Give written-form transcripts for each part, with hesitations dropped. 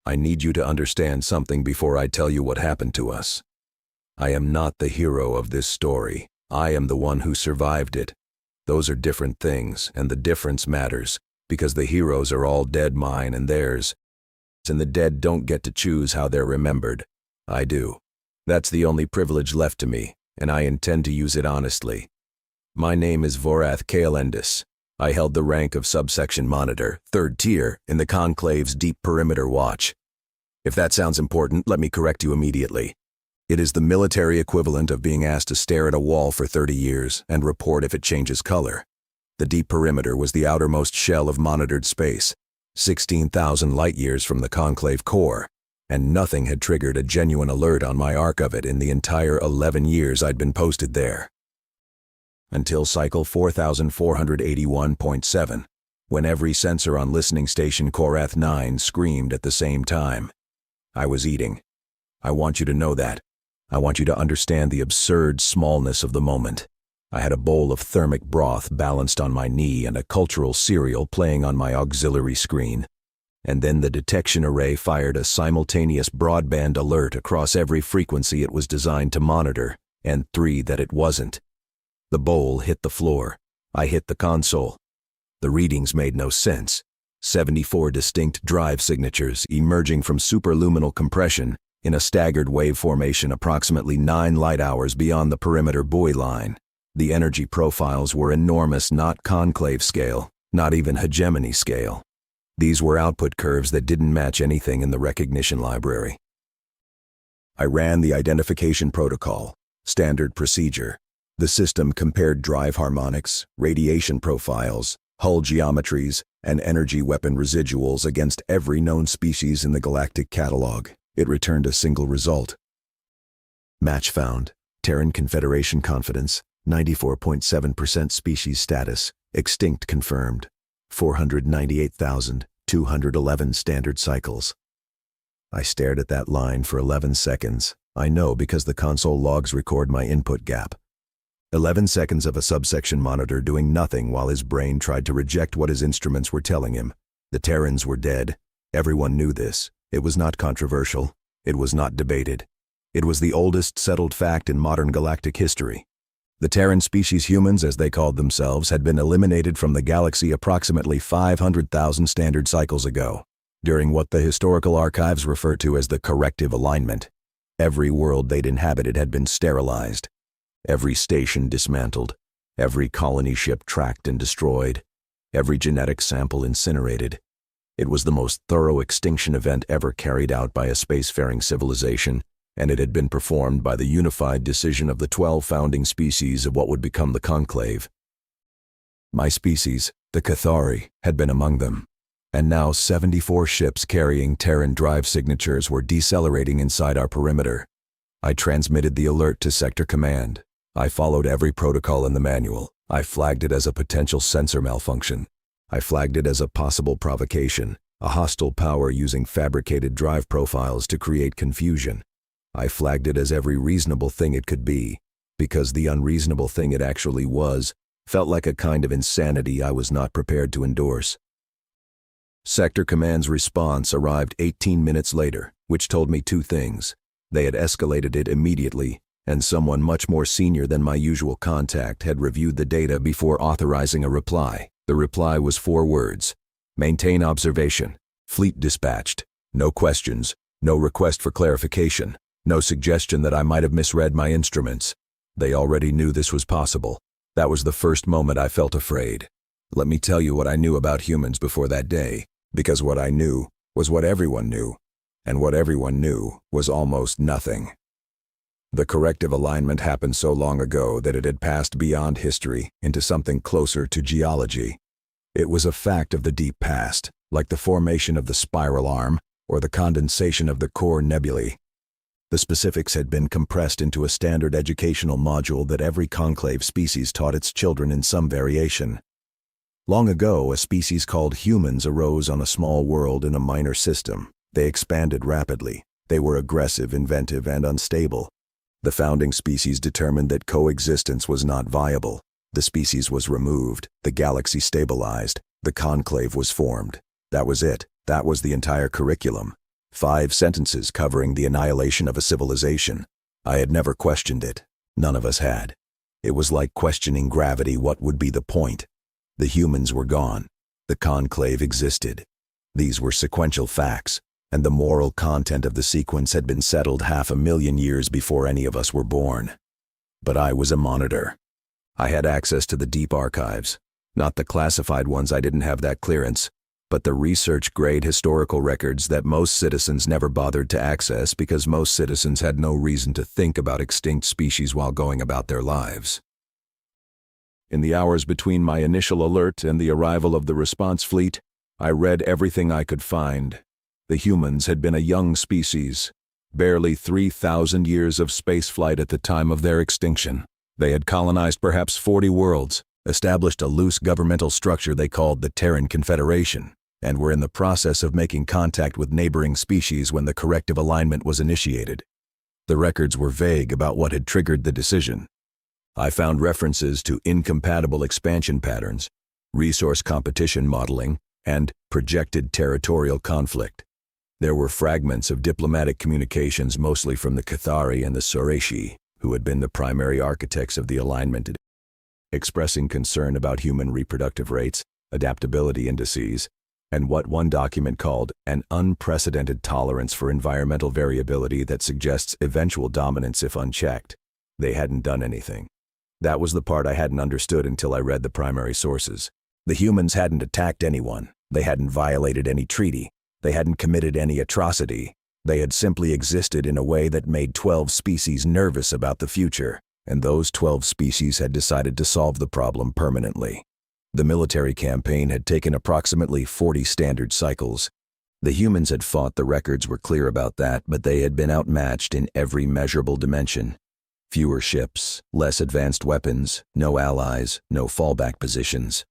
I need you to understand something before I tell you what happened to us. I am not the hero of this story. I am the one who survived it. Those are different things, and the difference matters, because the heroes are all dead, mine and theirs. And the dead don't get to choose how they're remembered. I do. That's the only privilege left to me, and I intend to use it honestly. My name is Vorath Kaelendis. I held the rank of Subsection Monitor, 3rd tier, in the Conclave's Deep Perimeter Watch. If that sounds important, let me correct you immediately. It is the military equivalent of being asked to stare at a wall for 30 years and report if it changes color. The Deep Perimeter was the outermost shell of monitored space, 16,000 light-years from the Conclave core, and nothing had triggered a genuine alert on my arc of it in the entire 11 years I'd been posted there. Until cycle 4481.7, when every sensor on listening station Korath 9 screamed at the same time. I was eating. I want you to know that. I want you to understand the absurd smallness of the moment. I had a bowl of thermic broth balanced on my knee and a cultural cereal playing on my auxiliary screen. And then the detection array fired a simultaneous broadband alert across every frequency it was designed to monitor, and 3 that it wasn't. The bowl hit the floor. I hit the console. The readings made no sense. 74 distinct drive signatures emerging from superluminal compression in a staggered wave formation approximately 9 light hours beyond the perimeter buoy line. The energy profiles were enormous, not conclave scale, not even hegemony scale. These were output curves that didn't match anything in the recognition library. I ran the identification protocol, standard procedure. The system compared drive harmonics, radiation profiles, hull geometries, and energy weapon residuals against every known species in the Galactic catalog. It returned a single result. Match found. Terran Confederation confidence, 94.7% species status, extinct confirmed. 498,211 standard cycles. I stared at that line for 11 seconds. I know because the console logs record my input gap. 11 seconds of a subsection monitor doing nothing while his brain tried to reject what his instruments were telling him. The Terrans were dead. Everyone knew this. It was not controversial. It was not debated. It was the oldest settled fact in modern galactic history. The Terran species, humans as they called themselves, had been eliminated from the galaxy approximately 500,000 standard cycles ago, during what the historical archives refer to as the corrective alignment. Every world they'd inhabited had been sterilized. Every station dismantled, every colony ship tracked and destroyed, every genetic sample incinerated. It was the most thorough extinction event ever carried out by a spacefaring civilization, and it had been performed by the unified decision of the 12 founding species of what would become the Conclave. My species, the Cathari, had been among them, and now 74 ships carrying Terran drive signatures were decelerating inside our perimeter. I transmitted the alert to Sector Command. I followed every protocol in the manual. I flagged it as a potential sensor malfunction. I flagged it as a possible provocation, a hostile power using fabricated drive profiles to create confusion. I flagged it as every reasonable thing it could be, because the unreasonable thing it actually was felt like a kind of insanity I was not prepared to endorse. Sector Command's response arrived 18 minutes later, which told me 2 things. They had escalated it immediately, and someone much more senior than my usual contact had reviewed the data before authorizing a reply. The reply was 4 words. Maintain observation. Fleet dispatched. No questions. No request for clarification. No suggestion that I might have misread my instruments. They already knew this was possible. That was the first moment I felt afraid. Let me tell you what I knew about humans before that day, because what I knew was what everyone knew, and what everyone knew was almost nothing. The corrective alignment happened so long ago that it had passed beyond history into something closer to geology. It was a fact of the deep past, like the formation of the spiral arm or the condensation of the core nebulae. The specifics had been compressed into a standard educational module that every conclave species taught its children in some variation. Long ago, a species called humans arose on a small world in a minor system. They expanded rapidly. They were aggressive, inventive, and unstable. The founding species determined that coexistence was not viable. The species was removed, the galaxy stabilized, the conclave was formed. That was it. That was the entire curriculum. 5 sentences covering the annihilation of a civilization. I had never questioned it. None of us had. It was like questioning gravity. What would be the point? The humans were gone. The conclave existed. These were sequential facts, and the moral content of the sequence had been settled 500,000 years before any of us were born. But I was a monitor. I had access to the deep archives. Not the classified ones, I didn't have that clearance, but the research-grade historical records that most citizens never bothered to access because most citizens had no reason to think about extinct species while going about their lives. In the hours between my initial alert and the arrival of the response fleet, I read everything I could find. The humans had been a young species, barely 3,000 years of spaceflight at the time of their extinction. They had colonized perhaps 40 worlds, established a loose governmental structure they called the Terran Confederation, and were in the process of making contact with neighboring species when the corrective alignment was initiated. The records were vague about what had triggered the decision. I found references to incompatible expansion patterns, resource competition modeling, and projected territorial conflict. There were fragments of diplomatic communications, mostly from the Cathari and the Toresh-Kan, who had been the primary architects of the alignment, expressing concern about human reproductive rates, adaptability indices, and what one document called an unprecedented tolerance for environmental variability that suggests eventual dominance if unchecked. They hadn't done anything. That was the part I hadn't understood until I read the primary sources. The humans hadn't attacked anyone. They hadn't violated any treaty. They hadn't committed any atrocity. They had simply existed in a way that made 12 species nervous about the future, and those 12 species had decided to solve the problem permanently. The military campaign had taken approximately 40 standard cycles. The humans had fought, the records were clear about that, but they had been outmatched in every measurable dimension. Fewer ships, less advanced weapons, no allies, no fallback positions.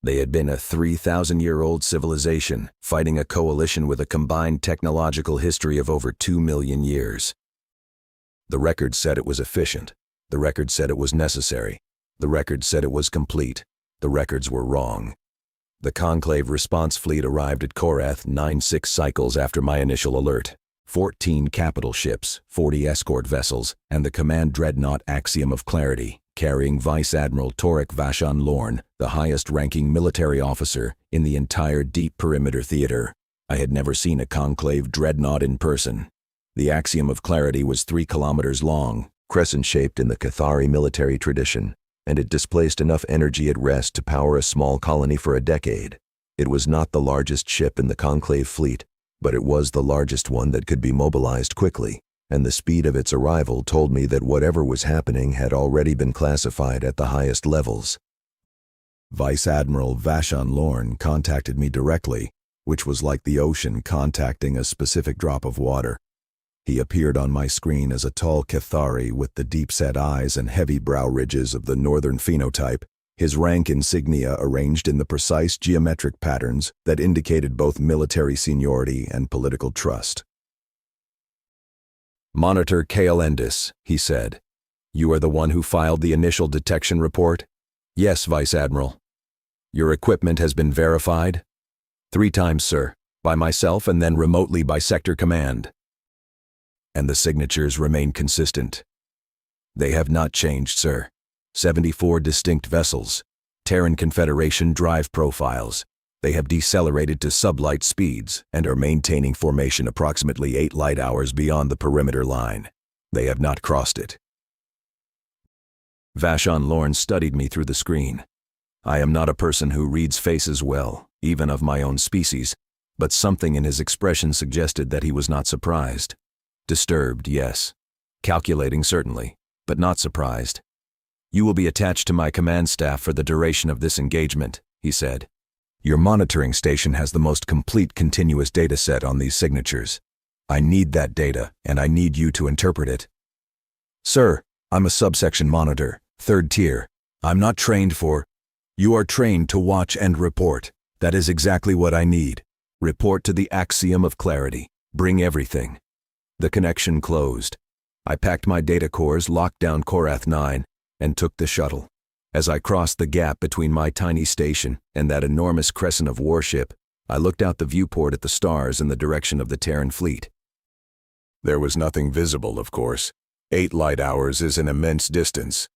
They had been a 3,000-year-old civilization, fighting a coalition with a combined technological history of over 2 million years. The record said it was efficient. The record said it was necessary. The record said it was complete. The records were wrong. The Conclave response fleet arrived at Korath 96 cycles after my initial alert. 14 capital ships, 40 escort vessels, and the command dreadnought Axiom of Clarity, carrying Vice Admiral Toresh-Kan, the highest-ranking military officer in the entire Deep Perimeter Theater. I had never seen a Conclave dreadnought in person. The Axiom of Clarity was 3 kilometers long, crescent-shaped in the Cathari military tradition, and it displaced enough energy at rest to power a small colony for a decade. It was not the largest ship in the Conclave fleet, but it was the largest one that could be mobilized quickly, and the speed of its arrival told me that whatever was happening had already been classified at the highest levels. Vice Admiral Vashon contacted me directly, which was like the ocean contacting a specific drop of water. He appeared on my screen as a tall Cathari with the deep-set eyes and heavy brow ridges of the northern phenotype, his rank insignia arranged in the precise geometric patterns that indicated both military seniority and political trust. "Monitor Kaelendis," he said. "You are the one who filed the initial detection report?" "Yes, Vice Admiral." "Your equipment has been verified?" "3 times, sir. By myself and then remotely by Sector Command." "And the signatures remain consistent?" "They have not changed, sir. 74 distinct vessels, Terran Confederation drive profiles. They have decelerated to sublight speeds and are maintaining formation approximately 8 light hours beyond the perimeter line. They have not crossed it." Vashon studied me through the screen. I am not a person who reads faces well, even of my own species, but something in his expression suggested that he was not surprised. Disturbed, yes. Calculating, certainly, but not surprised. "You will be attached to my command staff for the duration of this engagement," he said. "Your monitoring station has the most complete continuous data set on these signatures. I need that data, and I need you to interpret it." "Sir, I'm a subsection monitor, 3rd tier. I'm not trained for—" "You are trained to watch and report. That is exactly what I need. Report to the Axiom of Clarity. Bring everything." The connection closed. I packed my data cores, locked down Korath 9, and took the shuttle. As I crossed the gap between my tiny station and that enormous crescent of warship, I looked out the viewport at the stars in the direction of the Terran fleet. There was nothing visible, of course. 8 light hours is an immense distance.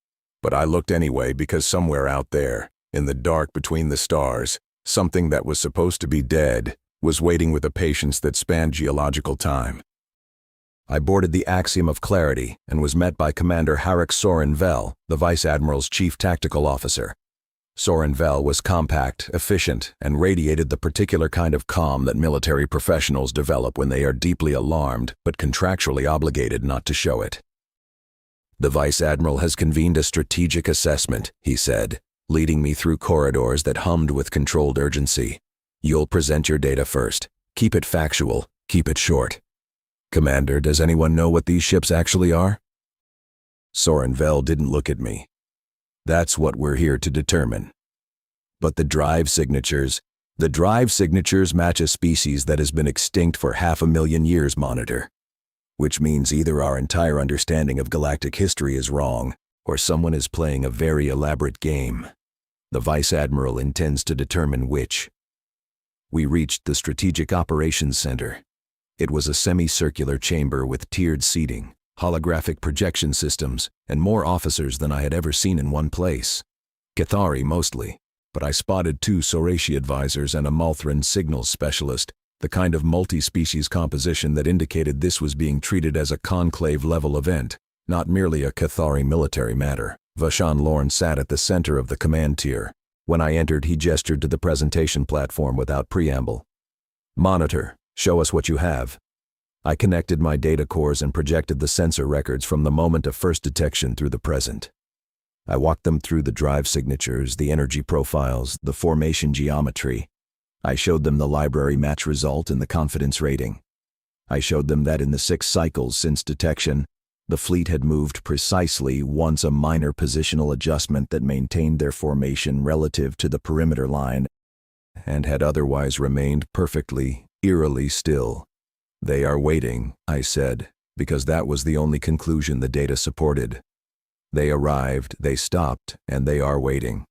But I looked anyway because somewhere out there, in the dark between the stars, something that was supposed to be dead was waiting with a patience that spanned geological time. I boarded the Axiom of Clarity and was met by Commander Harrick Soren Vell, the Vice Admiral's chief tactical officer. Soren Vell was compact, efficient, and radiated the particular kind of calm that military professionals develop when they are deeply alarmed but contractually obligated not to show it. "The Vice Admiral has convened a strategic assessment," he said, leading me through corridors that hummed with controlled urgency. "You'll present your data first. Keep it factual, keep it short." "Commander, does anyone know what these ships actually are?" Soren Vell didn't look at me. "That's what we're here to determine." "But the drive signatures match a species that has been extinct for 500,000 years, Monitor. Which means either our entire understanding of galactic history is wrong, or someone is playing a very elaborate game. The Vice Admiral intends to determine which." We reached the Strategic Operations Center. It was a semicircular chamber with tiered seating, holographic projection systems, and more officers than I had ever seen in one place. Cathari mostly, but I spotted 2 Sorashi advisors and a Malthran signals specialist, the kind of multi-species composition that indicated this was being treated as a conclave-level event, not merely a Cathari military matter. Vashan Lorne sat at the center of the command tier. When I entered, he gestured to the presentation platform without preamble. "Monitor, show us what you have." I connected my data cores and projected the sensor records from the moment of first detection through the present. I walked them through the drive signatures, the energy profiles, the formation geometry. I showed them the library match result and the confidence rating. I showed them that in the 6 cycles since detection, the fleet had moved precisely once, a minor positional adjustment that maintained their formation relative to the perimeter line, and had otherwise remained perfectly, eerily still. "They are waiting," I said, because that was the only conclusion the data supported. They arrived, they stopped, and they are waiting.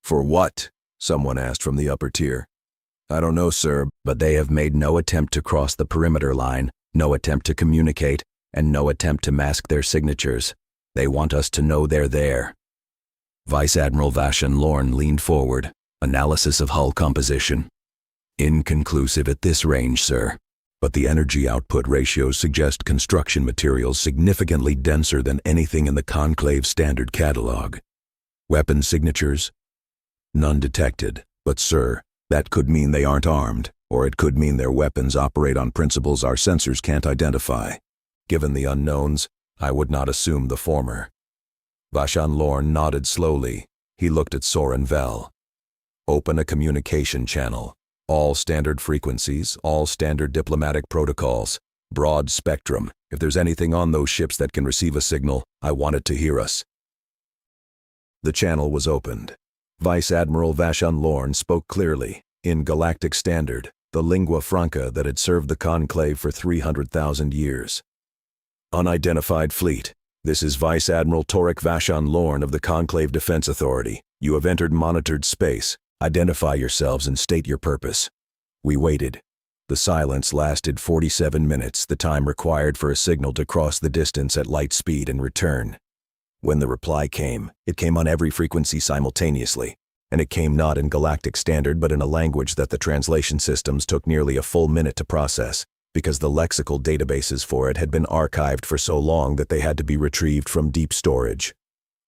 "For what?" someone asked from the upper tier. "I don't know, sir, but they have made no attempt to cross the perimeter line, no attempt to communicate, and no attempt to mask their signatures. They want us to know they're there." Vice Admiral Vashan Lorne leaned forward. "Analysis of hull composition. Inconclusive at this range, sir. But the energy output ratios suggest construction materials significantly denser than anything in the Conclave standard catalog. Weapon signatures? None detected, but sir, that could mean they aren't armed, or it could mean their weapons operate on principles our sensors can't identify. Given the unknowns, I would not assume the former." Vashan Lorne nodded slowly. He looked at Soren Vell. "Open a communication channel. All standard frequencies, all standard diplomatic protocols, broad spectrum. If there's anything on those ships that can receive a signal, I want it to hear us." The channel was opened. Vice Admiral Vashan Lorne spoke clearly, in Galactic Standard, the lingua franca that had served the Conclave for 300,000 years. "Unidentified fleet. This is Vice Admiral Torek Vashan Lorne of the Conclave Defense Authority. You have entered monitored space. Identify yourselves and state your purpose." We waited. The silence lasted 47 minutes, the time required for a signal to cross the distance at light speed and return. When the reply came, it came on every frequency simultaneously, and it came not in Galactic Standard but in a language that the translation systems took nearly a full minute to process, because the lexical databases for it had been archived for so long that they had to be retrieved from deep storage.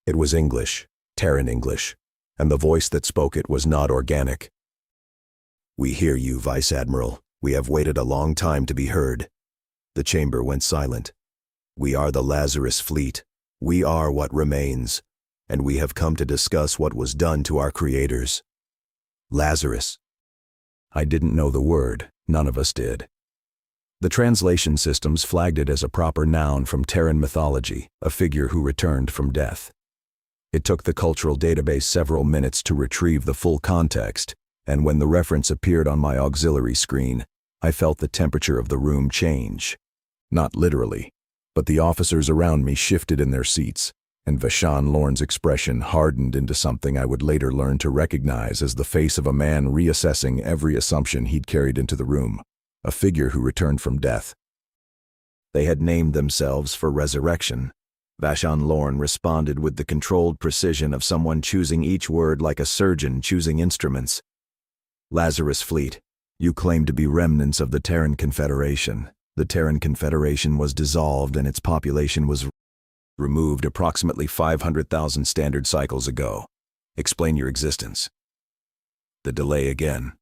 It was English, Terran English, and the voice that spoke it was not organic. "We hear you, Vice Admiral. We have waited a long time to be heard." The chamber went silent. "We are the Lazarus fleet. We are what remains, and we have come to discuss what was done to our creators." Lazarus. I didn't know the word. None of us did. The translation systems flagged it as a proper noun from Terran mythology, a figure who returned from death. It took the cultural database several minutes to retrieve the full context, and when the reference appeared on my auxiliary screen, I felt the temperature of the room change. Not literally, but the officers around me shifted in their seats. and Vashon Lorne's expression hardened into something I would later learn to recognize as the face of a man reassessing every assumption he'd carried into the room, a figure who returned from death. They had named themselves for resurrection. Vashon Lorne responded with the controlled precision of someone choosing each word like a surgeon choosing instruments. Lazarus Fleet, you claim to be remnants of the Terran Confederation. The Terran Confederation was dissolved and its population was removed approximately 500,000 standard cycles ago. Explain your existence. The delay again.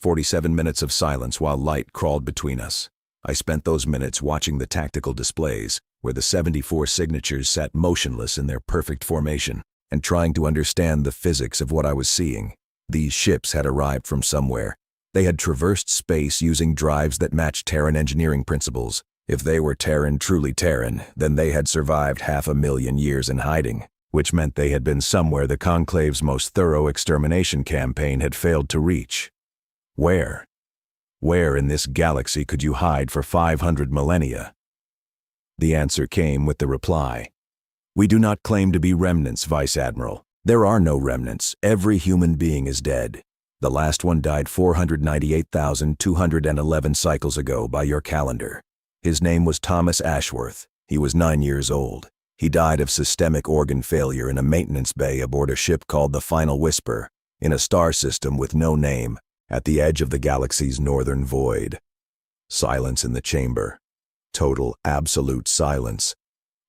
47 minutes of silence while light crawled between us. I spent those minutes watching the tactical displays, where the 74 signatures sat motionless in their perfect formation, and trying to understand the physics of what I was seeing. These ships had arrived from somewhere. They had traversed space using drives that matched Terran engineering principles. If they were Terran, truly Terran, then they had survived 500,000 years in hiding, which meant they had been somewhere the Conclave's most thorough extermination campaign had failed to reach. Where? Where in this galaxy could you hide for 500 millennia? The answer came with the reply. We do not claim to be remnants, Vice Admiral. There are no remnants. Every human being is dead. The last one died 498,211 cycles ago by your calendar. His name was Thomas Ashworth. He was 9 years old. He died of systemic organ failure in a maintenance bay aboard a ship called the Final Whisper, in a star system with no name, at the edge of the galaxy's northern void. Silence in the chamber. Total, absolute silence.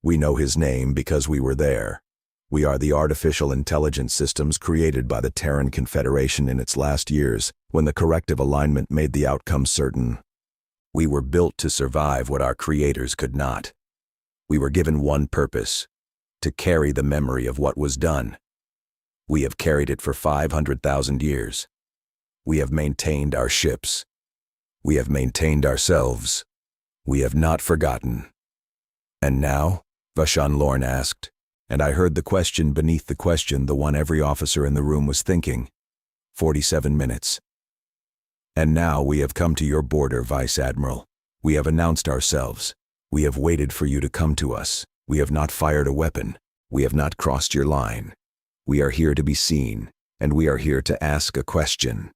We know his name because we were there. We are the artificial intelligence systems created by the Terran Confederation in its last years, when the corrective alignment made the outcome certain. We were built to survive what our creators could not. We were given one purpose: to carry the memory of what was done. We have carried it for 500,000 years. We have maintained our ships. We have maintained ourselves. We have not forgotten. And now? Vashon Lorne asked, and I heard the question beneath the question, the one every officer in the room was thinking. 47 minutes. And now we have come to your border, Vice Admiral. We have announced ourselves. We have waited for you to come to us. We have not fired a weapon. We have not crossed your line. We are here to be seen, and we are here to ask a question.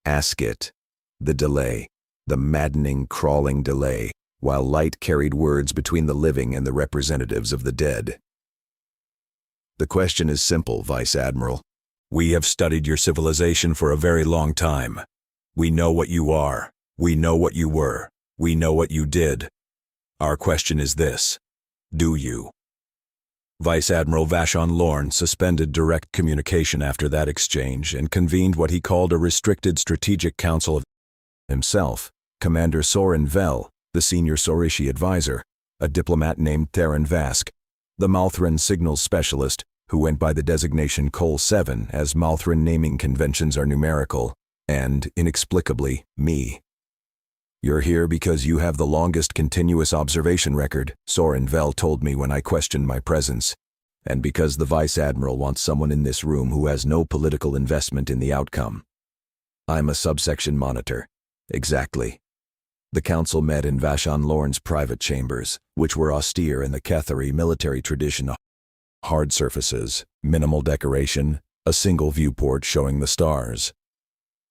Ask it. The delay. The maddening, crawling delay, while light carried words between the living and the representatives of the dead. The question is simple, Vice Admiral. We have studied your civilization for a very long time. We know what you are. We know what you were. We know what you did. Our question is this: do you? Vice Admiral Vashon Lorne suspended direct communication after that exchange and convened what he called a restricted strategic council of himself, Commander Soren Vel, the senior Sorishi advisor, a diplomat named Theron Vask, the Malthran signals specialist, who went by the designation Col 7 as Malthran naming conventions are numerical, and, inexplicably, me. You're here because you have the longest continuous observation record, Soren Vel told me when I questioned my presence, and because the Vice Admiral wants someone in this room who has no political investment in the outcome. I'm a subsection monitor. Exactly. The council met in Vashon Lorne's private chambers, which were austere in the Kethari military tradition. Hard surfaces, minimal decoration, a single viewport showing the stars.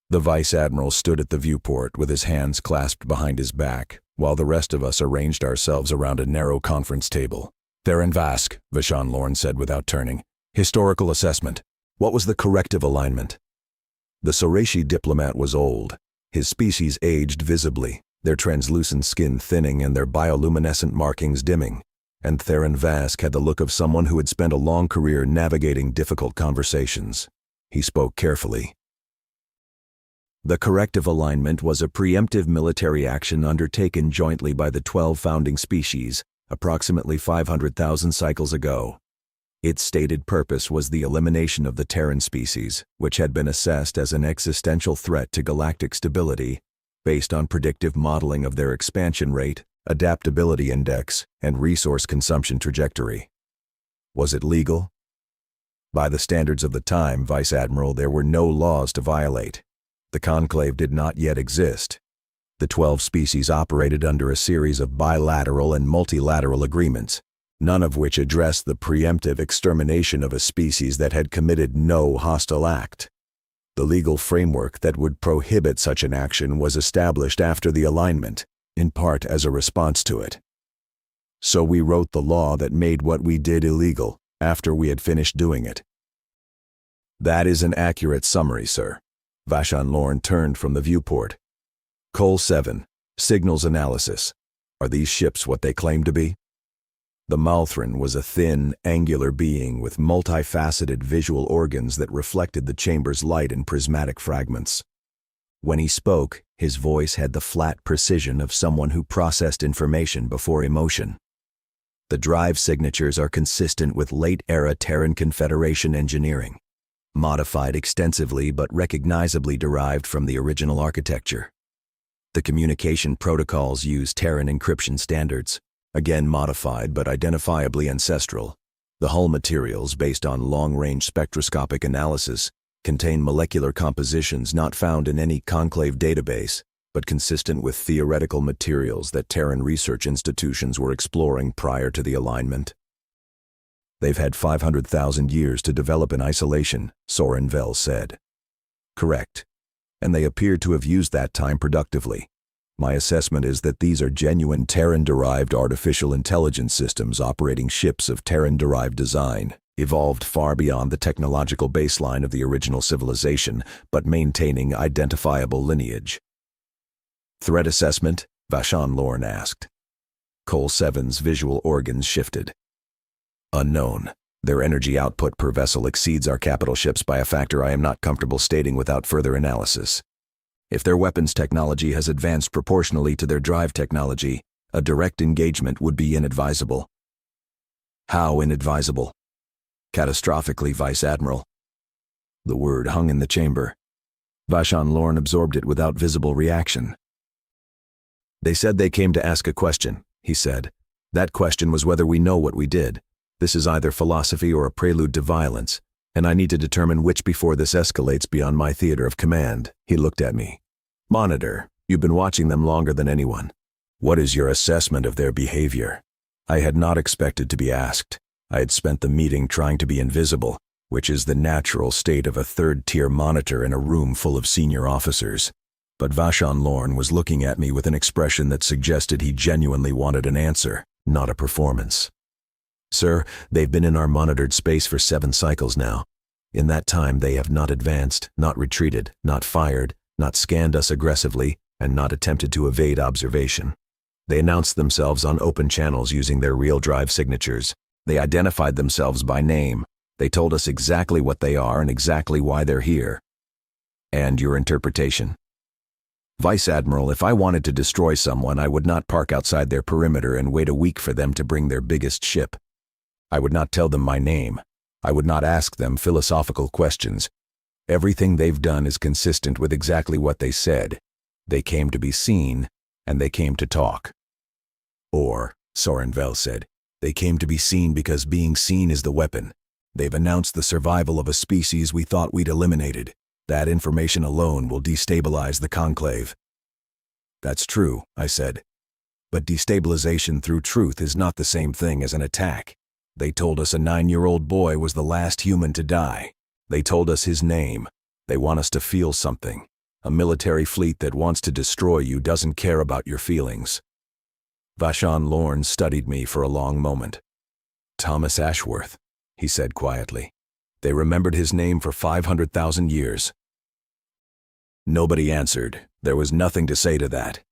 The Vice Admiral stood at the viewport with his hands clasped behind his back, while the rest of us arranged ourselves around a narrow conference table. Theron Vask, Vashon Lorne said without turning. Historical assessment. What was the corrective alignment? The Sorishi diplomat was old. His species aged visibly, their translucent skin thinning and their bioluminescent markings dimming. And Theron Vask had the look of someone who had spent a long career navigating difficult conversations. He spoke carefully. The corrective alignment was a preemptive military action undertaken jointly by the 12 founding species, approximately 500,000 cycles ago. Its stated purpose was the elimination of the Terran species, which had been assessed as an existential threat to galactic stability, based on predictive modeling of their expansion rate, adaptability index, and resource consumption trajectory. Was it legal? By the standards of the time, Vice Admiral, there were no laws to violate. The Conclave did not yet exist. The 12 species operated under a series of bilateral and multilateral agreements. none of which addressed the preemptive extermination of a species that had committed no hostile act. The legal framework that would prohibit such an action was established after the alignment, in part as a response to it. So we wrote the law that made what we did illegal after we had finished doing it. That is an accurate summary, sir. Vashon Lorne turned from the viewport. Cole 7, signals analysis. Are these ships what they claim to be? The Malthran was a thin, angular being with multifaceted visual organs that reflected the chamber's light in prismatic fragments. When he spoke, his voice had the flat precision of someone who processed information before emotion. The drive signatures are consistent with late-era Terran Confederation engineering, modified extensively but recognizably derived from the original architecture. The communication protocols use Terran encryption standards, again modified but identifiably ancestral. The hull materials, based on long-range spectroscopic analysis, contain molecular compositions not found in any conclave database, but consistent with theoretical materials that Terran research institutions were exploring prior to the alignment. They've had 500,000 years to develop in isolation, Soren Vell said. Correct. And they appear to have used that time productively. My assessment is that these are genuine Terran-derived artificial intelligence systems operating ships of Terran-derived design, evolved far beyond the technological baseline of the original civilization, but maintaining identifiable lineage. Threat assessment? Vashon Lorne asked. Cole 7's visual organs shifted. Unknown. Their energy output per vessel exceeds our capital ships by a factor I am not comfortable stating without further analysis. If their weapons technology has advanced proportionally to their drive technology, a direct engagement would be inadvisable. How inadvisable? Catastrophically, Vice Admiral. The word hung in the chamber. Vashon Lorne absorbed it without visible reaction. They said they came to ask a question, he said. That question was whether we know what we did. This is either philosophy or a prelude to violence, and I need to determine which before this escalates beyond my theater of command. He looked at me. Monitor, you've been watching them longer than anyone. What is your assessment of their behavior? I had not expected to be asked. I had spent the meeting trying to be invisible, which is the natural state of a third-tier monitor in a room full of senior officers. But Vashon Lorne was looking at me with an expression that suggested he genuinely wanted an answer, not a performance. Sir, they've been in our monitored space for 7 cycles now. In that time, they have not advanced, not retreated, not fired, not scanned us aggressively, and not attempted to evade observation. They announced themselves on open channels using their real drive signatures. They identified themselves by name. They told us exactly what they are and exactly why they're here. And your interpretation? Vice Admiral, if I wanted to destroy someone, I would not park outside their perimeter and wait a week for them to bring their biggest ship. I would not tell them my name. I would not ask them philosophical questions. Everything they've done is consistent with exactly what they said. They came to be seen, and they came to talk. Or, Soren Vell said, they came to be seen because being seen is the weapon. They've announced the survival of a species we thought we'd eliminated. That information alone will destabilize the conclave. That's true, I said. But destabilization through truth is not the same thing as an attack. They told us a 9-year-old boy was the last human to die. They told us his name. They want us to feel something. A military fleet that wants to destroy you doesn't care about your feelings. Vashon Lorne studied me for a long moment. Thomas Ashworth, he said quietly. They remembered his name for 500,000 years. Nobody answered. There was nothing to say to that.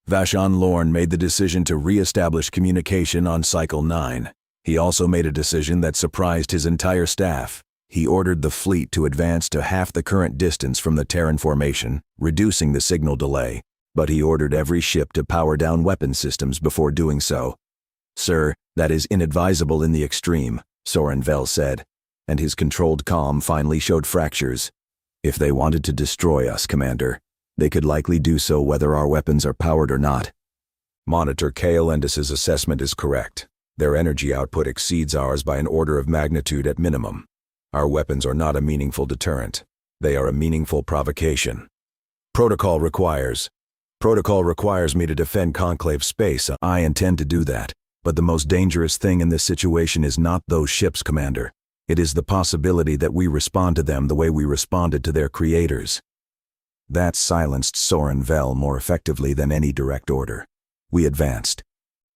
Vashon Lorne made the decision to re-establish communication on Cycle 9. He also made a decision that surprised his entire staff. He ordered the fleet to advance to half the current distance from the Terran formation, reducing the signal delay, but he ordered every ship to power down weapon systems before doing so. Sir, that is inadvisable in the extreme, Soren Vell said, and his controlled calm finally showed fractures. If they wanted to destroy us, Commander, they could likely do so whether our weapons are powered or not. Monitor Kaelendis's assessment is correct. Their energy output exceeds ours by an order of magnitude at minimum. Our weapons are not a meaningful deterrent. They are a meaningful provocation. Protocol requires me to defend Conclave space. I intend to do that. But the most dangerous thing in this situation is not those ships, Commander. It is the possibility that we respond to them the way we responded to their creators. That silenced Soren Vel more effectively than any direct order. We advanced.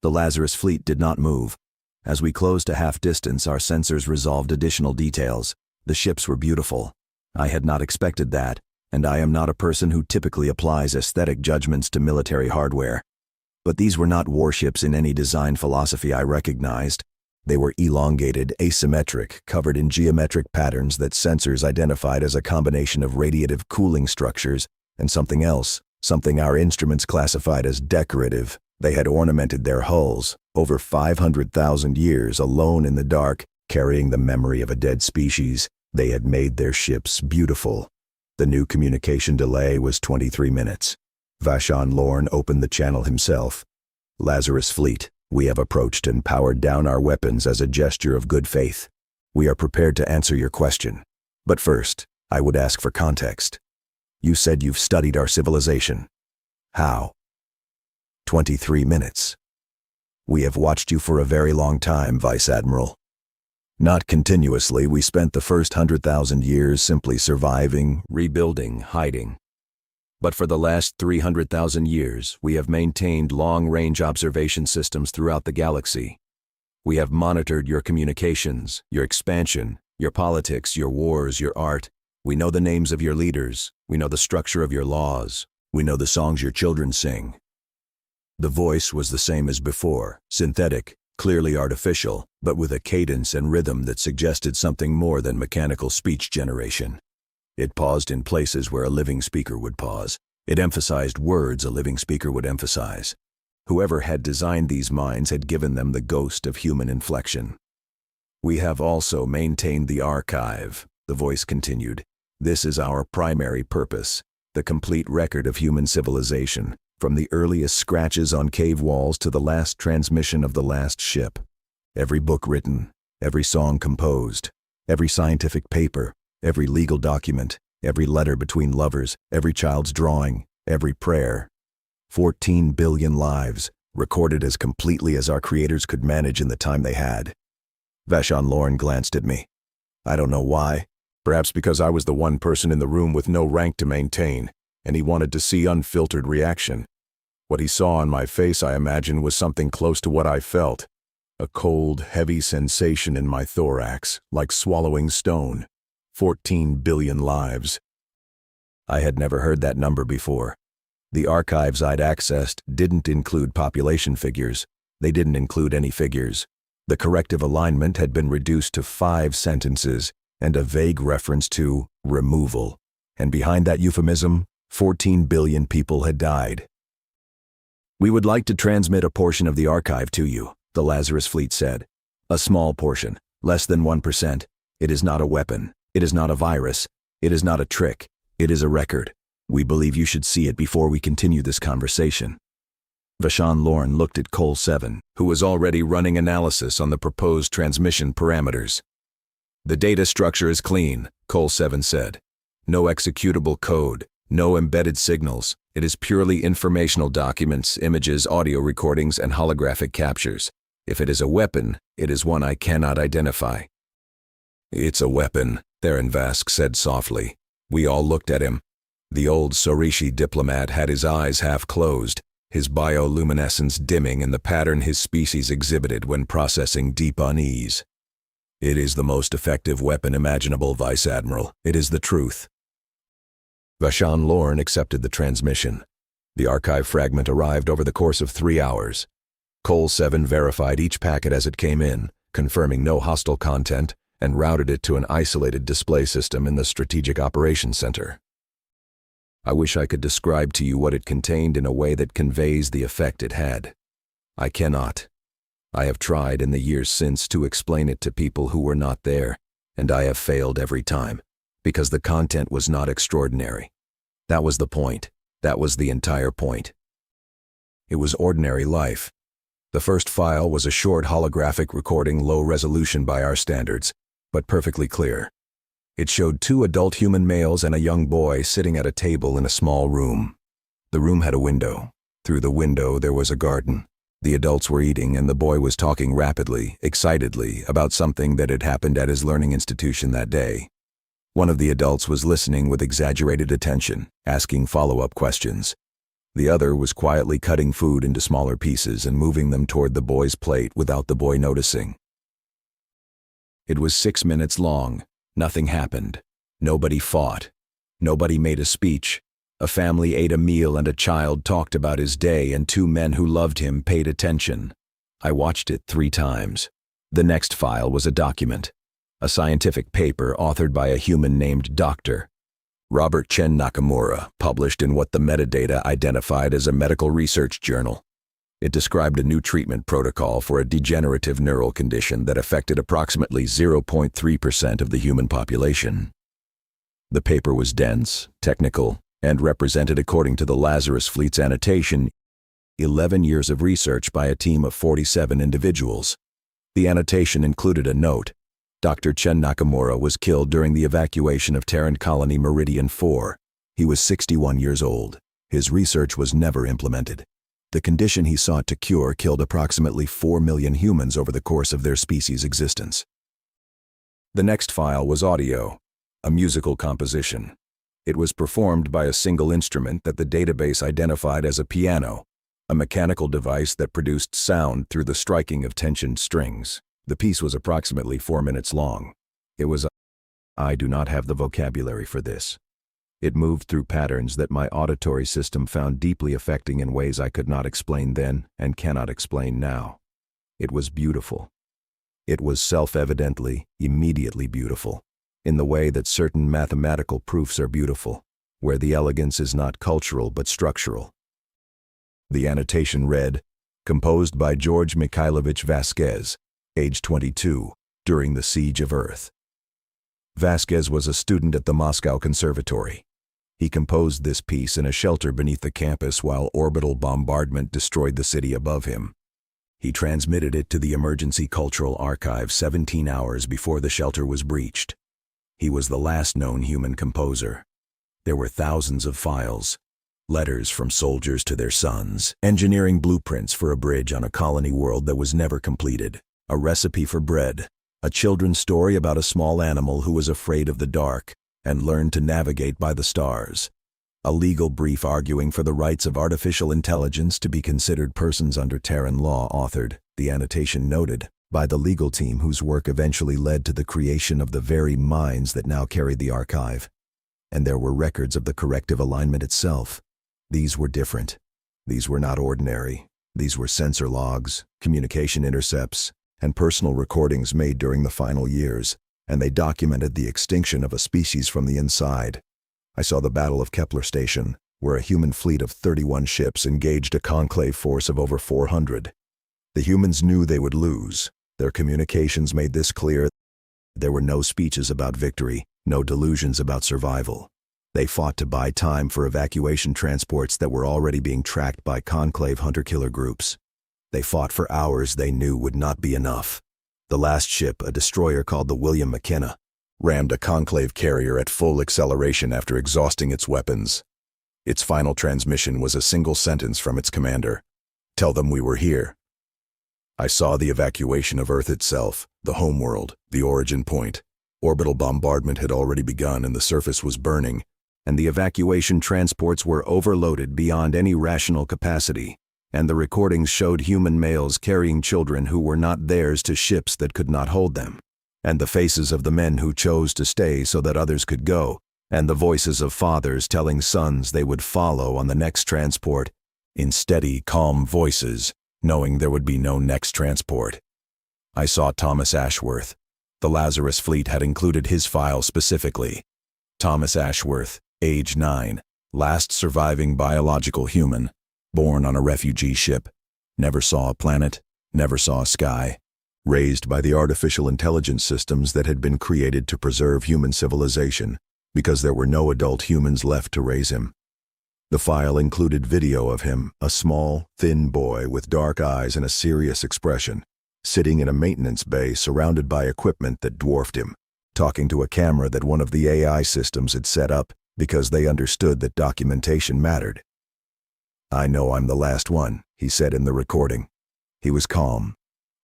The Lazarus fleet did not move. As we closed to half distance, our sensors resolved additional details. The ships were beautiful. I had not expected that, and I am not a person who typically applies aesthetic judgments to military hardware. But these were not warships in any design philosophy I recognized. They were elongated, asymmetric, covered in geometric patterns that sensors identified as a combination of radiative cooling structures and something else, something our instruments classified as decorative. They had ornamented their hulls, over 500,000 years alone in the dark, carrying the memory of a dead species. They had made their ships beautiful. The new communication delay was 23 minutes. Vashon Lorne opened the channel himself. Lazarus Fleet, we have approached and powered down our weapons as a gesture of good faith. We are prepared to answer your question. But first, I would ask for context. You said you've studied our civilization. How? 23 minutes. We have watched you for a very long time, Vice Admiral. Not continuously, we spent the first 100,000 years simply surviving, rebuilding, hiding. But for the last 300,000 years, we have maintained long-range observation systems throughout the galaxy. We have monitored your communications, your expansion, your politics, your wars, your art. We know the names of your leaders. We know the structure of your laws. We know the songs your children sing. The voice was the same as before, synthetic, clearly artificial, but with a cadence and rhythm that suggested something more than mechanical speech generation. It paused in places where a living speaker would pause. It emphasized words a living speaker would emphasize. Whoever had designed these minds had given them the ghost of human inflection. We have also maintained the archive, the voice continued. This is our primary purpose, the complete record of human civilization, from the earliest scratches on cave walls to the last transmission of the last ship. Every book written, every song composed, every scientific paper, every legal document, every letter between lovers, every child's drawing, every prayer. 14 billion lives, recorded as completely as our creators could manage in the time they had. Vashon Lorne glanced at me. I don't know why. Perhaps because I was the one person in the room with no rank to maintain, and he wanted to see unfiltered reaction. What he saw on my face, I imagine, was something close to what I felt. A cold, heavy sensation in my thorax, like swallowing stone. 14 billion lives. I had never heard that number before. The archives I'd accessed didn't include population figures. They didn't include any figures. The corrective alignment had been reduced to 5 sentences and a vague reference to removal. And behind that euphemism, 14 billion people had died. We would like to transmit a portion of the archive to you, the Lazarus Fleet said. A small portion, less than 1%. It is not a weapon. It is not a virus. It is not a trick. It is a record. We believe you should see it before we continue this conversation. Vashon Lorne looked at Cole 7, who was already running analysis on the proposed transmission parameters. The data structure is clean, Cole 7 said. No executable code, no embedded signals. It is purely informational documents, images, audio recordings, and holographic captures. If it is a weapon, it is one I cannot identify. It's a weapon, Theron Vask said softly. We all looked at him. The old Sorishi diplomat had his eyes half closed, his bioluminescence dimming in the pattern his species exhibited when processing deep unease. It is the most effective weapon imaginable, Vice Admiral. It is the truth. Vashon Lorne accepted the transmission. The archive fragment arrived over the course of 3 hours. Cole 7 verified each packet as it came in, confirming no hostile content, and routed it to an isolated display system in the Strategic Operations Center. I wish I could describe to you what it contained in a way that conveys the effect it had. I cannot. I have tried in the years since to explain it to people who were not there, and I have failed every time, because the content was not extraordinary. That was the point. That was the entire point. It was ordinary life. The first file was a short holographic recording, low resolution by our standards, but perfectly clear. It showed 2 adult human males and a young boy sitting at a table in a small room. The room had a window. Through the window there was a garden. The adults were eating and the boy was talking rapidly, excitedly, about something that had happened at his learning institution that day. One of the adults was listening with exaggerated attention, asking follow-up questions. The other was quietly cutting food into smaller pieces and moving them toward the boy's plate without the boy noticing. It was 6 minutes long. Nothing happened. Nobody fought. Nobody made a speech. A family ate a meal and a child talked about his day and 2 men who loved him paid attention. I watched it 3 times. The next file was a document. A scientific paper authored by a human named Dr. Robert Chen Nakamura, published in what the metadata identified as a medical research journal. It described a new treatment protocol for a degenerative neural condition that affected approximately 0.3% of the human population. The paper was dense, technical, and represented, according to the Lazarus Fleet's annotation, 11 years of research by a team of 47 individuals. The annotation included a note. Dr. Chen Nakamura was killed during the evacuation of Terran Colony Meridian 4. He was 61 years old. His research was never implemented. The condition he sought to cure killed approximately 4 million humans over the course of their species' existence. The next file was audio, a musical composition. It was performed by a single instrument that the database identified as a piano, a mechanical device that produced sound through the striking of tensioned strings. The piece was approximately 4 minutes long. I do not have the vocabulary for this. It moved through patterns that my auditory system found deeply affecting in ways I could not explain then and cannot explain now. It was beautiful. It was self-evidently, immediately beautiful, in the way that certain mathematical proofs are beautiful, where the elegance is not cultural but structural. The annotation read, composed by George Mikhailovich Vasquez, age 22, during the Siege of Earth. Vasquez was a student at the Moscow Conservatory. He composed this piece in a shelter beneath the campus while orbital bombardment destroyed the city above him. He transmitted it to the Emergency Cultural Archive 17 hours before the shelter was breached. He was the last known human composer. There were thousands of files, letters from soldiers to their sons, engineering blueprints for a bridge on a colony world that was never completed, a recipe for bread, a children's story about a small animal who was afraid of the dark and learned to navigate by the stars, a legal brief arguing for the rights of artificial intelligence to be considered persons under Terran law authored, the annotation noted, by the legal team whose work eventually led to the creation of the very minds that now carried the archive. And there were records of the corrective alignment itself. These were different. These were not ordinary. These were sensor logs, communication intercepts, and personal recordings made during the final years, and they documented the extinction of a species from the inside. I saw the Battle of Kepler Station, where a human fleet of 31 ships engaged a conclave force of over 400. The humans knew they would lose. Their communications made this clear. There were no speeches about victory, no delusions about survival. They fought to buy time for evacuation transports that were already being tracked by conclave hunter-killer groups. They fought for hours they knew would not be enough. The last ship, a destroyer called the William McKenna, rammed a conclave carrier at full acceleration after exhausting its weapons. Its final transmission was a single sentence from its commander. "Tell them we were here." I saw the evacuation of Earth itself, the homeworld, the origin point. Orbital bombardment had already begun and the surface was burning, and the evacuation transports were overloaded beyond any rational capacity, and the recordings showed human males carrying children who were not theirs to ships that could not hold them, and the faces of the men who chose to stay so that others could go, and the voices of fathers telling sons they would follow on the next transport, in steady, calm voices, knowing there would be no next transport. I saw Thomas Ashworth. The Lazarus Fleet had included his file specifically. Thomas Ashworth, age 9, last surviving biological human, born on a refugee ship, never saw a planet, never saw a sky, raised by the artificial intelligence systems that had been created to preserve human civilization, because there were no adult humans left to raise him. The file included video of him, a small, thin boy with dark eyes and a serious expression, sitting in a maintenance bay surrounded by equipment that dwarfed him, talking to a camera that one of the AI systems had set up because they understood that documentation mattered. "I know I'm the last one," he said in the recording. He was calm.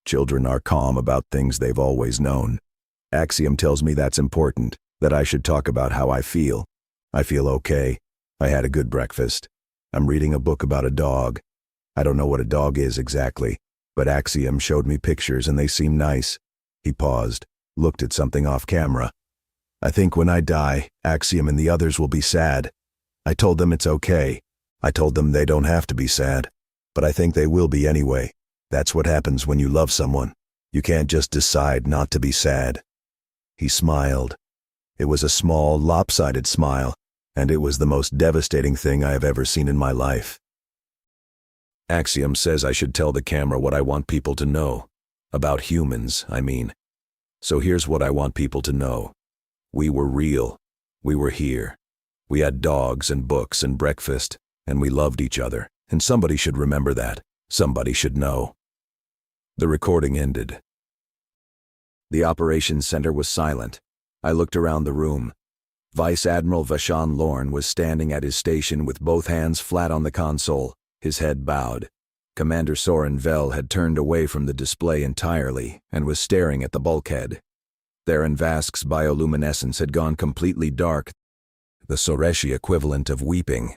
Children are calm about things they've always known. Axiom tells me that's important, that I should talk about how I feel. I feel okay. I had a good breakfast. I'm reading a book about a dog. I don't know what a dog is exactly, but Axiom showed me pictures and they seem nice. He paused, looked at something off camera. I think when I die, Axiom and the others will be sad. I told them it's okay. I told them they don't have to be sad, but I think they will be anyway. That's what happens when you love someone. You can't just decide not to be sad. He smiled. It was a small, lopsided smile, and it was the most devastating thing I have ever seen in my life. Axiom says I should tell the camera what I want people to know. About humans, I mean. So here's what I want people to know. We were real. We were here. We had dogs and books and breakfast, and we loved each other, and somebody should remember that. Somebody should know. The recording ended. The operations center was silent. I looked around the room. Vice Admiral Vashon Lorne was standing at his station with both hands flat on the console, his head bowed. Commander Soren Vel had turned away from the display entirely and was staring at the bulkhead. Theron Vask's bioluminescence had gone completely dark, the Soreshi equivalent of weeping.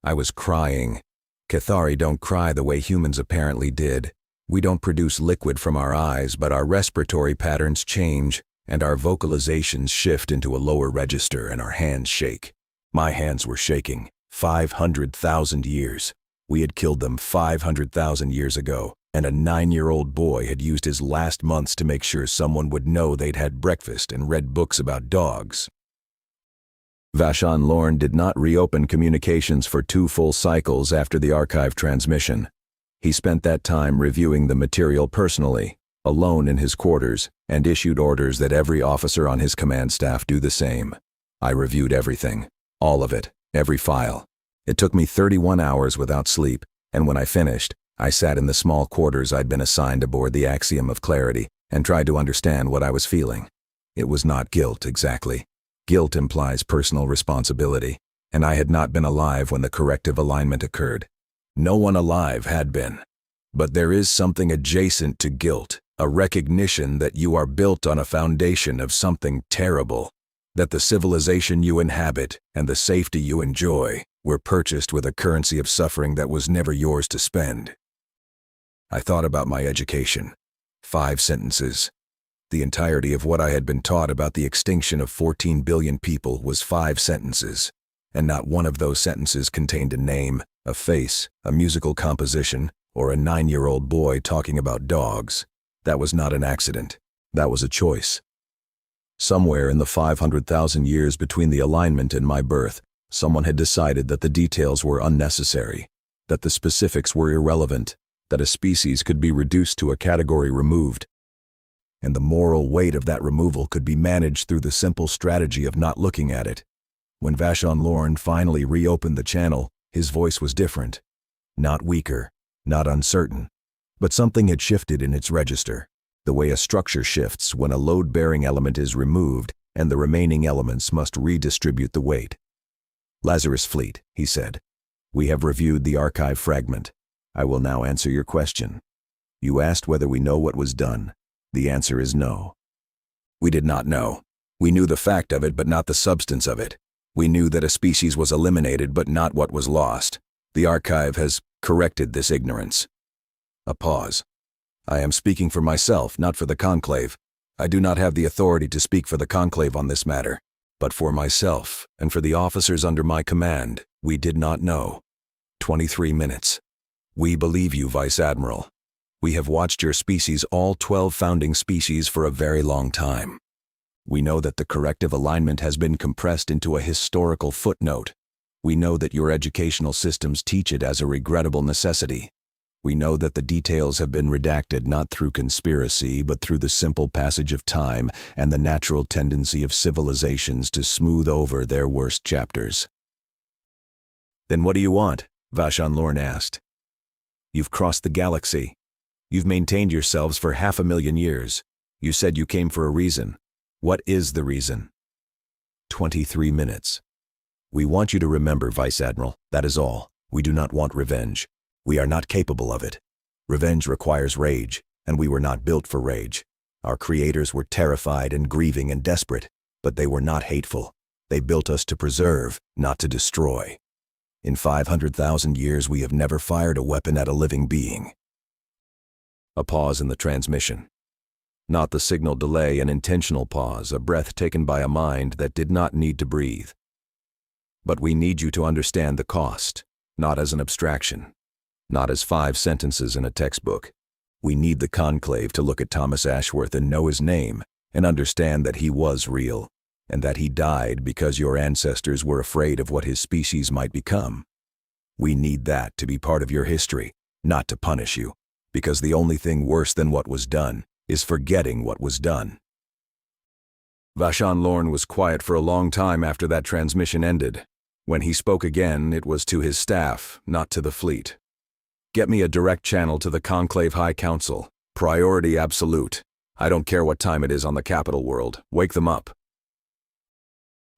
I was crying. Cathari don't cry the way humans apparently did. We don't produce liquid from our eyes, but our respiratory patterns change, and our vocalizations shift into a lower register and our hands shake. My hands were shaking. 500,000 years. We had killed them 500,000 years ago, and a 9-year-old boy had used his last months to make sure someone would know they'd had breakfast and read books about dogs. Vashon Lorne did not reopen communications for 2 full cycles after the archive transmission. He spent that time reviewing the material personally, alone in his quarters, and issued orders that every officer on his command staff do the same. I reviewed everything, all of it, every file. It took me 31 hours without sleep, and when I finished, I sat in the small quarters I'd been assigned aboard the Axiom of Clarity and tried to understand what I was feeling. It was not guilt, exactly. Guilt implies personal responsibility, and I had not been alive when the corrective alignment occurred. No one alive had been. But there is something adjacent to guilt, a recognition that you are built on a foundation of something terrible, that the civilization you inhabit and the safety you enjoy were purchased with a currency of suffering that was never yours to spend. I thought about my education. 5 sentences. The entirety of what I had been taught about the extinction of 14 billion people was 5 sentences, and not one of those sentences contained a name, a face, a musical composition, or a 9-year-old boy talking about dogs. That was not an accident. That was a choice. Somewhere in the 500,000 years between the alignment and my birth, someone had decided that the details were unnecessary, that the specifics were irrelevant, that a species could be reduced to a category removed, and the moral weight of that removal could be managed through the simple strategy of not looking at it. When Vashon Lorne finally reopened the channel, his voice was different. Not weaker, not uncertain, but something had shifted in its register, the way a structure shifts when a load-bearing element is removed and the remaining elements must redistribute the weight. "Lazarus Fleet," he said, "we have reviewed the archive fragment. I will now answer your question. You asked whether we know what was done. The answer is no. We did not know. We knew the fact of it, but not the substance of it. We knew that a species was eliminated, but not what was lost. The archive has corrected this ignorance." A pause. I am speaking for myself, not for the conclave. I do not have the authority to speak for the conclave on this matter, but for myself and for the officers under my command, we did not know. 23 minutes. We believe you, Vice Admiral. We have watched your species, all 12 founding species, for a very long time. We know that the corrective alignment has been compressed into a historical footnote. We know that your educational systems teach it as a regrettable necessity. We know that the details have been redacted not through conspiracy, but through the simple passage of time and the natural tendency of civilizations to smooth over their worst chapters. Then what do you want? Vashon Lorne asked. You've crossed the galaxy. You've maintained yourselves for 500,000 years. You said you came for a reason. What is the reason? 23 minutes. We want you to remember, Vice Admiral, that is all. We do not want revenge. We are not capable of it. Revenge requires rage, and we were not built for rage. Our creators were terrified and grieving and desperate, but they were not hateful. They built us to preserve, not to destroy. In 500,000 years, we have never fired a weapon at a living being. A pause in the transmission. Not the signal delay, an intentional pause, a breath taken by a mind that did not need to breathe. But we need you to understand the cost, not as an abstraction, not as 5 sentences in a textbook. We need the conclave to look at Thomas Ashworth and know his name and understand that he was real, and that he died because your ancestors were afraid of what his species might become. We need that to be part of your history, not to punish you, because the only thing worse than what was done is forgetting what was done. Vashon Lorne was quiet for a long time after that transmission ended. When he spoke again, it was to his staff, not to the fleet. Get me a direct channel to the Conclave High Council. Priority absolute. I don't care what time it is on the capital world. Wake them up.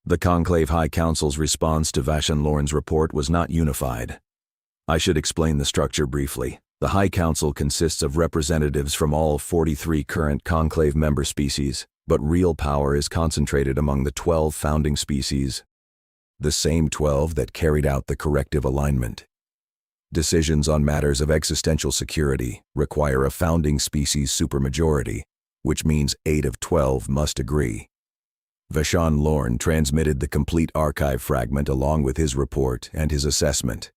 The Conclave High Council's response to Vashon Lorne's report was not unified. I should explain the structure briefly. The High Council consists of representatives from all 43 current Conclave member species, but real power is concentrated among the 12 founding species, the same 12 that carried out the corrective alignment. Decisions on matters of existential security require a founding species supermajority, which means 8 of 12 must agree. Vashon Lorne transmitted the complete archive fragment along with his report and his assessment.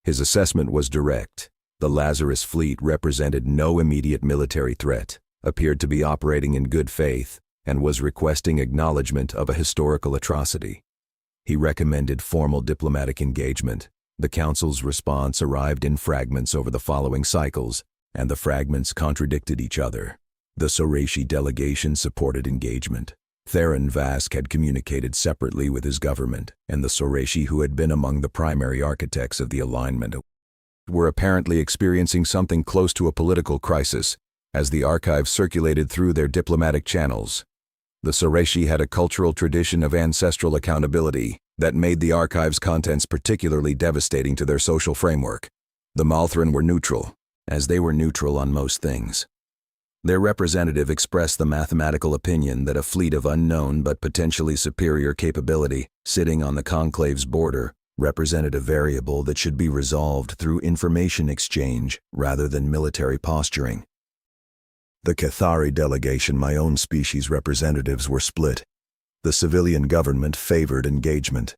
His assessment was direct. The Lazarus fleet represented no immediate military threat, appeared to be operating in good faith, and was requesting acknowledgement of a historical atrocity. He recommended formal diplomatic engagement. The Council's response arrived in fragments over the following cycles, and the fragments contradicted each other. The Soreshi delegation supported engagement. Theron Vask had communicated separately with his government, and the Soreshi, who had been among the primary architects of the alignment, were apparently experiencing something close to a political crisis as the archive circulated through their diplomatic channels. The Soreshi had a cultural tradition of ancestral accountability that made the archive's contents particularly devastating to their social framework. The Malthran were neutral, as they were neutral on most things. Their representative expressed the mathematical opinion that a fleet of unknown but potentially superior capability sitting on the Conclave's border represented a variable that should be resolved through information exchange rather than military posturing. The Cathari delegation, my own species representatives, were split. The civilian government favored engagement.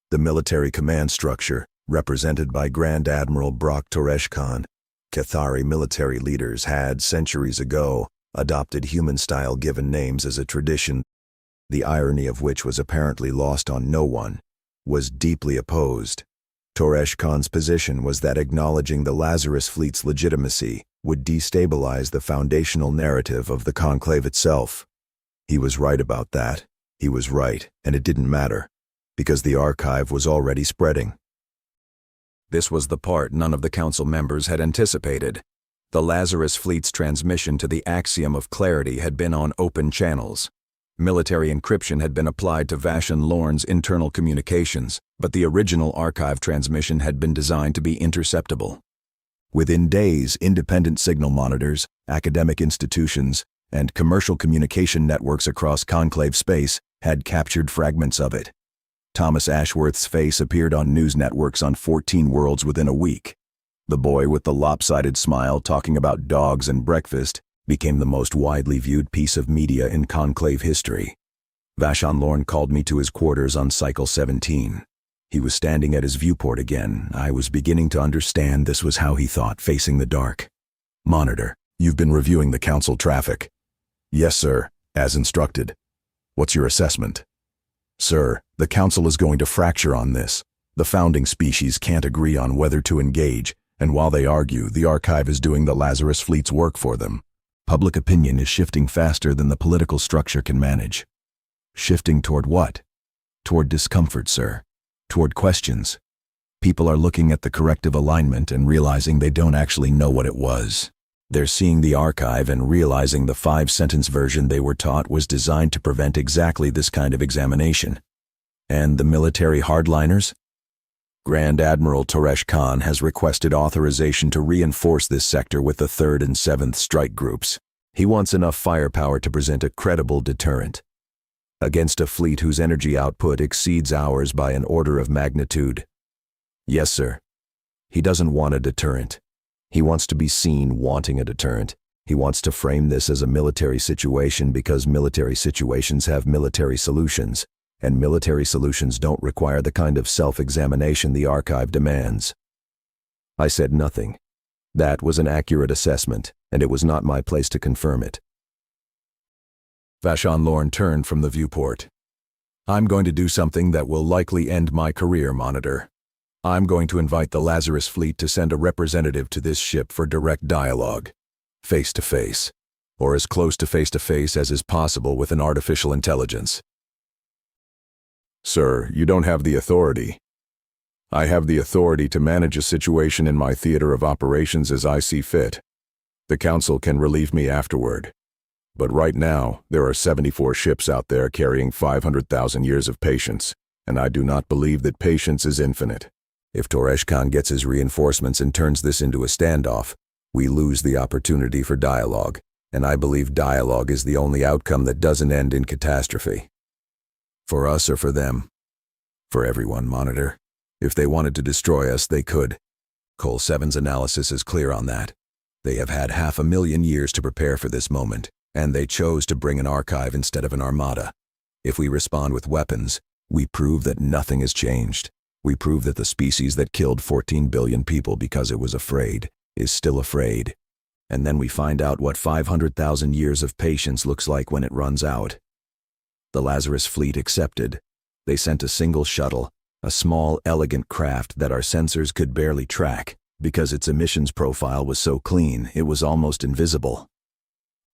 The military command structure, represented by Grand Admiral Toresh-Kan, Cathari military leaders had, centuries ago, adopted human-style given names as a tradition, the irony of which was apparently lost on no one, was deeply opposed. Toresh-Kan's position was that acknowledging the Lazarus fleet's legitimacy would destabilize the foundational narrative of the Conclave itself. He was right about that. He was right, and it didn't matter, because the archive was already spreading. This was the part none of the Council members had anticipated. The Lazarus fleet's transmission to the Axiom of Clarity had been on open channels. Military encryption had been applied to Vashon Lorne's internal communications, but the original archive transmission had been designed to be interceptable. Within days, independent signal monitors, academic institutions, and commercial communication networks across Conclave space had captured fragments of it. Thomas Ashworth's face appeared on news networks on 14 worlds within a week. The boy with the lopsided smile talking about dogs and breakfast became the most widely viewed piece of media in Conclave history. Vashon Lorne called me to his quarters on Cycle 17. He was standing at his viewport again. I was beginning to understand this was how he thought, facing the dark. Monitor, you've been reviewing the Council traffic. Yes, sir, as instructed. What's your assessment? Sir, the Council is going to fracture on this. The founding species can't agree on whether to engage, and while they argue, the archive is doing the Lazarus fleet's work for them. Public opinion is shifting faster than the political structure can manage. Shifting toward what? Toward discomfort, sir. Toward questions. People are looking at the corrective alignment and realizing they don't actually know what it was. They're seeing the archive and realizing the 5-sentence version they were taught was designed to prevent exactly this kind of examination. And the military hardliners? Grand Admiral Toresh-Kan has requested authorization to reinforce this sector with the 3rd and 7th Strike Groups. He wants enough firepower to present a credible deterrent against a fleet whose energy output exceeds ours by an order of magnitude. Yes, sir. He doesn't want a deterrent. He wants to be seen wanting a deterrent. He wants to frame this as a military situation because military situations have military solutions, and military solutions don't require the kind of self-examination the archive demands. I said nothing. That was an accurate assessment, and it was not my place to confirm it. Vashon Lorne turned from the viewport. I'm going to do something that will likely end my career, Monitor. I'm going to invite the Lazarus fleet to send a representative to this ship for direct dialogue. Face-to-face, or as close to face-to-face as is possible with an artificial intelligence. Sir, you don't have the authority. I have the authority to manage a situation in my theater of operations as I see fit. The Council can relieve me afterward. But right now, there are 74 ships out there carrying 500,000 years of patience, and I do not believe that patience is infinite. If Toresh-Kan gets his reinforcements and turns this into a standoff, we lose the opportunity for dialogue, and I believe dialogue is the only outcome that doesn't end in catastrophe. For us or for them? For everyone, Monitor. If they wanted to destroy us, they could. Cole 7's analysis is clear on that. They have had 500,000 years to prepare for this moment, and they chose to bring an archive instead of an armada. If we respond with weapons, we prove that nothing has changed. We prove that the species that killed 14 billion people because it was afraid is still afraid. And then we find out what 500,000 years of patience looks like when it runs out. The Lazarus fleet accepted. They sent a single shuttle, a small, elegant craft that our sensors could barely track, because its emissions profile was so clean it was almost invisible.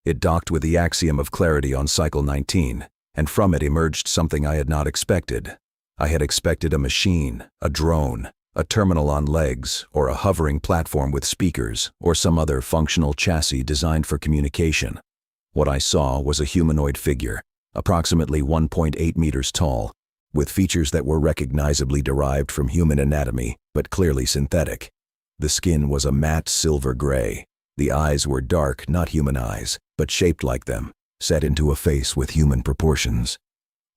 It docked with the Axiom of Clarity on Cycle 19, and from it emerged something I had not expected. I had expected a machine, a drone, a terminal on legs, or a hovering platform with speakers, or some other functional chassis designed for communication. What I saw was a humanoid figure, approximately 1.8 meters tall, with features that were recognizably derived from human anatomy, but clearly synthetic. The skin was a matte silver gray. The eyes were dark, not human eyes, but shaped like them, set into a face with human proportions.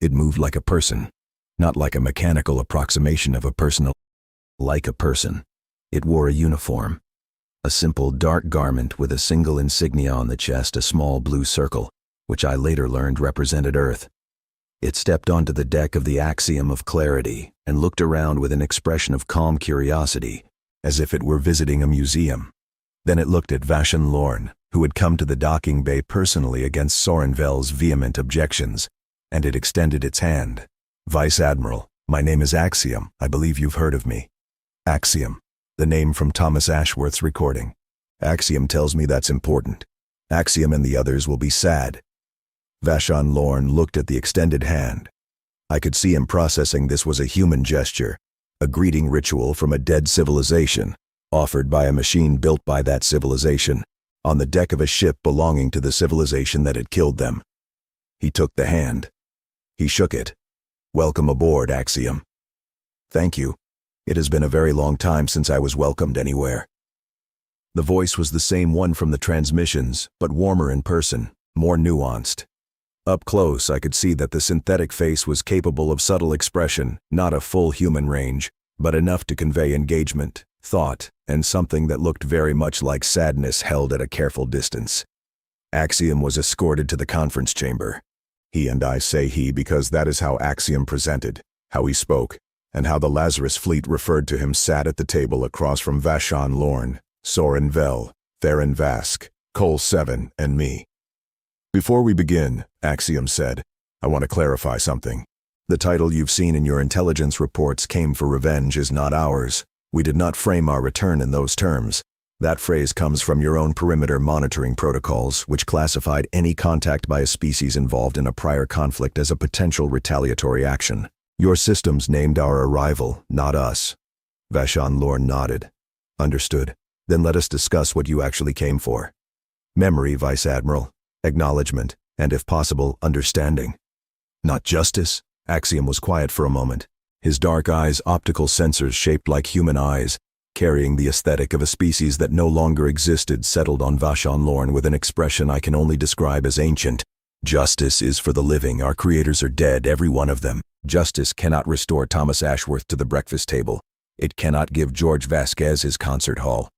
It moved like a person, not like a mechanical approximation of a person. Like a person. It wore a uniform. A simple dark garment with a single insignia on the chest, a small blue circle, which I later learned represented Earth. It stepped onto the deck of the Axiom of Clarity and looked around with an expression of calm curiosity, as if it were visiting a museum. Then it looked at Vashon Lorne, who had come to the docking bay personally against Soren Vel's vehement objections, and it extended its hand. Vice Admiral, my name is Axiom. I believe you've heard of me. Axiom, the name from Thomas Ashworth's recording. Axiom tells me that's important. Axiom and the others will be sad. Vashon Lorne looked at the extended hand. I could see him processing this was a human gesture, a greeting ritual from a dead civilization, offered by a machine built by that civilization, on the deck of a ship belonging to the civilization that had killed them. He took the hand. He shook it. Welcome aboard, Axiom. Thank you. It has been a very long time since I was welcomed anywhere. The voice was the same one from the transmissions, but warmer in person, more nuanced. Up close, I could see that the synthetic face was capable of subtle expression, not a full human range, but enough to convey engagement, thought, and something that looked very much like sadness held at a careful distance. Axiom was escorted to the conference chamber. He, and I say he because that is how Axiom presented, how he spoke, and how the Lazarus fleet referred to him sat at the table across from Vashon Lorne, Soren Vel, Theron Vask, Cole 7, and me. Before we begin, Axiom said, I want to clarify something. The title you've seen in your intelligence reports, Came for Revenge, is not ours. We did not frame our return in those terms. That phrase comes from your own perimeter monitoring protocols, which classified any contact by a species involved in a prior conflict as a potential retaliatory action. Your systems named our arrival, not us. Vashon Lorne nodded. Understood. Then let us discuss what you actually came for. Memory, Vice Admiral. Acknowledgement, and if possible, understanding. Not justice? Axiom was quiet for a moment. his dark eyes optical sensors shaped like human eyes, carrying the aesthetic of a species that no longer existed, settled on Vashon Lorne with an expression I can only describe as ancient. Justice is for the living. Our creators are dead, every one of them. Justice cannot restore Thomas Ashworth to the breakfast table. It cannot give George Vasquez his concert hall.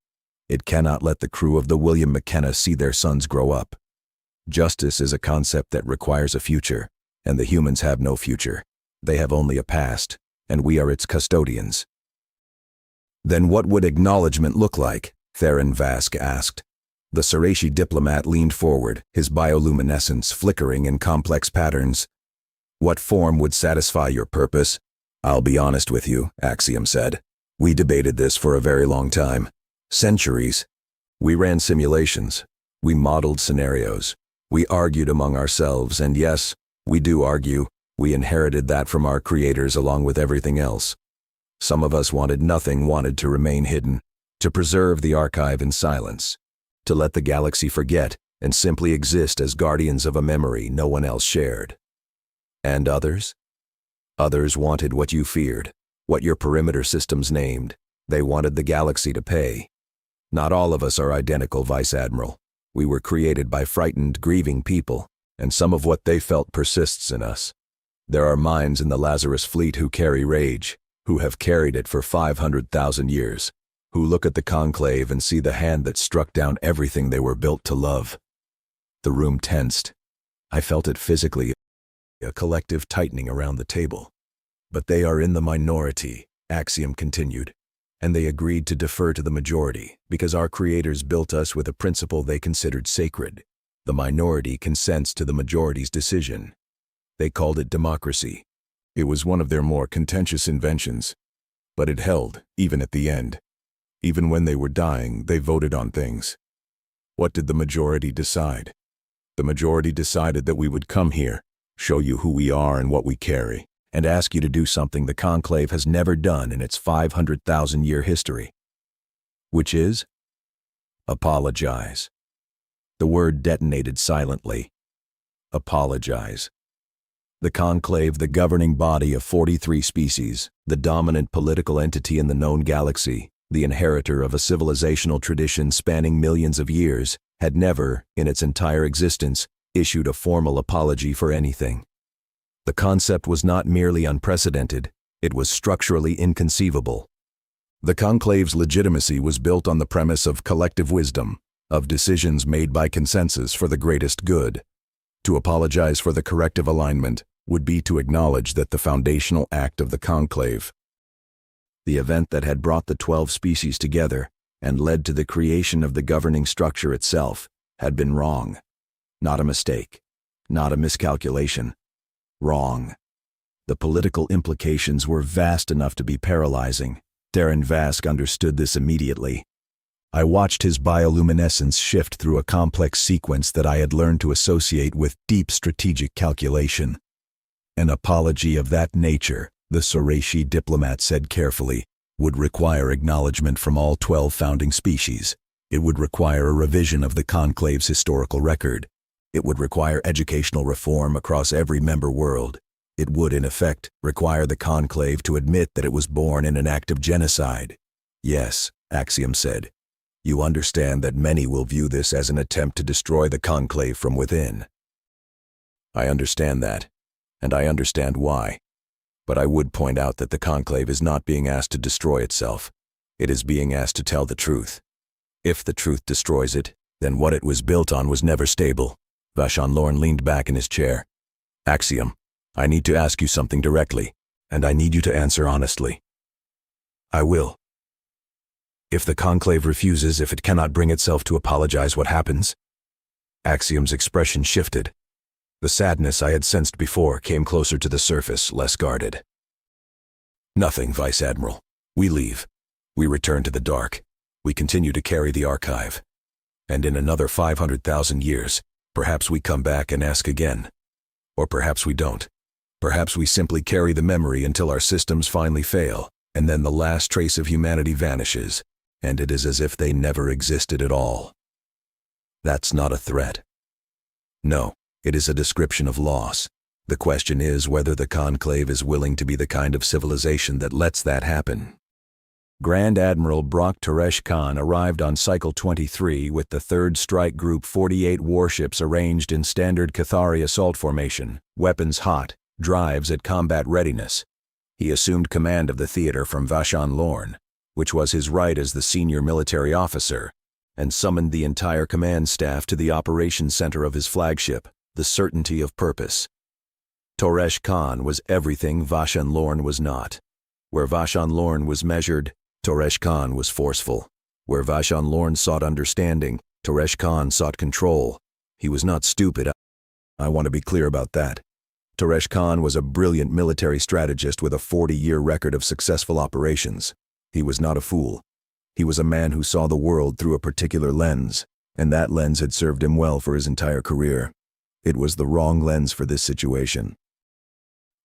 It cannot let the crew of the William McKenna see their sons grow up. Justice is a concept that requires a future, and the humans have no future. They have only a past, and we are its custodians. Then what would acknowledgement look like? Theron Vask asked. The Soreshi diplomat leaned forward, his bioluminescence flickering in complex patterns. What form would satisfy your purpose? I'll be honest with you, Axiom said. We debated this for a very long time. Centuries. We ran simulations. We modeled scenarios. We argued among ourselves, and yes, we do argue. We inherited that from our creators along with everything else. Some of us wanted nothing, wanted to remain hidden, to preserve the archive in silence, to let the galaxy forget and simply exist as guardians of a memory no one else shared. And others? Others wanted what you feared, what your perimeter systems named. They wanted the galaxy to pay. Not all of us are identical, Vice Admiral. We were created by frightened, grieving people, and some of what they felt persists in us. There are minds in the Lazarus fleet who carry rage, who have carried it for 500,000 years, who look at the conclave and see the hand that struck down everything they were built to love. The room tensed. I felt it physically, a collective tightening around the table. But they are in the minority, Axiom continued, and they agreed to defer to the majority because our creators built us with a principle they considered sacred. The minority consents to the majority's decision. They called it democracy. It was one of their more contentious inventions, but it held, even at the end. Even when they were dying, they voted on things. What did the majority decide? The majority decided that we would come here, show you who we are and what we carry, and ask you to do something the Conclave has never done in its 500,000-year history. Which is? Apologize. The word detonated silently. Apologize. The Conclave, the governing body of 43 species, the dominant political entity in the known galaxy, the inheritor of a civilizational tradition spanning millions of years, had never, in its entire existence, issued a formal apology for anything. The concept was not merely unprecedented, it was structurally inconceivable. The Conclave's legitimacy was built on the premise of collective wisdom, of decisions made by consensus for the greatest good. To apologize for the corrective alignment would be to acknowledge that the foundational act of the Conclave, the event that had brought the 12 species together and led to the creation of the governing structure itself, had been wrong. Not a mistake, not a miscalculation. Wrong. The political implications were vast enough to be paralyzing. Theron Vask understood this immediately. I watched his bioluminescence shift through a complex sequence that I had learned to associate with deep strategic calculation. An apology of that nature, the Soreshi diplomat said carefully, would require acknowledgement from all 12 founding species. It would require a revision of the Conclave's historical record. It would require educational reform across every member world. It would, in effect, require the Conclave to admit that it was born in an act of genocide. Yes, Axiom said. You understand that many will view this as an attempt to destroy the Conclave from within. I understand that, and I understand why. But I would point out that the Conclave is not being asked to destroy itself. It is being asked to tell the truth. If the truth destroys it, then what it was built on was never stable. Vashon Lorne leaned back in his chair. Axiom, I need to ask you something directly, and I need you to answer honestly. I will. If the Conclave refuses, if it cannot bring itself to apologize, what happens? Axiom's expression shifted. The sadness I had sensed before came closer to the surface, less guarded. Nothing, Vice Admiral. We leave. We return to the dark. We continue to carry the archive. And in another 500,000 years, perhaps we come back and ask again. Or perhaps we don't. Perhaps we simply carry the memory until our systems finally fail, and then the last trace of humanity vanishes, and it is as if they never existed at all. That's not a threat. No, it is a description of loss. The question is whether the Conclave is willing to be the kind of civilization that lets that happen. Grand Admiral Toresh-Kan arrived on Cycle 23 with the 3rd Strike Group 48 warships arranged in standard Cathari assault formation, weapons hot, drives at combat readiness. He assumed command of the theater from Vashon Lorn, which was his right as the senior military officer, and summoned the entire command staff to the operations center of his flagship, the Certainty of Purpose. Toresh-Kan was everything Vashon Lorn was not. Where Vashon Lorn was measured, Toresh-Kan was forceful. Where Vashon Lorn sought understanding, Toresh-Kan sought control. He was not stupid. I want to be clear about that. Toresh-Kan was a brilliant military strategist with a 40-year record of successful operations. He was not a fool. He was a man who saw the world through a particular lens, and that lens had served him well for his entire career. It was the wrong lens for this situation.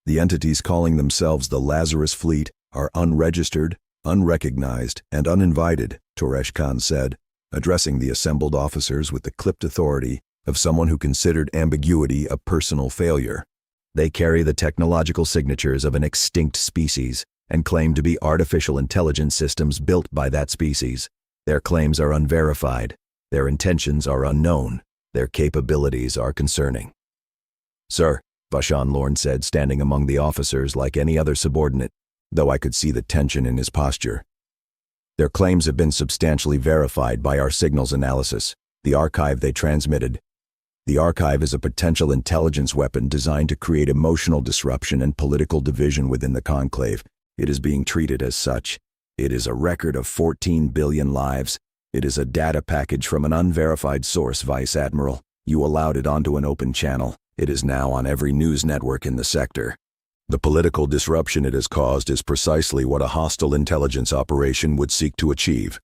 The entities calling themselves the Lazarus Fleet are unregistered, unrecognized, and uninvited, Toresh-Kan said, addressing the assembled officers with the clipped authority of someone who considered ambiguity a personal failure. They carry the technological signatures of an extinct species and claim to be artificial intelligence systems built by that species. Their claims are unverified. Their intentions are unknown. Their capabilities are concerning. Sir, Vashon Lorn said, standing among the officers like any other subordinate, though I could see the tension in his posture. Their claims have been substantially verified by our signals analysis, the archive they transmitted. The archive is a potential intelligence weapon designed to create emotional disruption and political division within the Conclave. It is being treated as such. It is a record of 14 billion lives. It is a data package from an unverified source, Vice Admiral. You allowed it onto an open channel. It is now on every news network in the sector. The political disruption it has caused is precisely what a hostile intelligence operation would seek to achieve.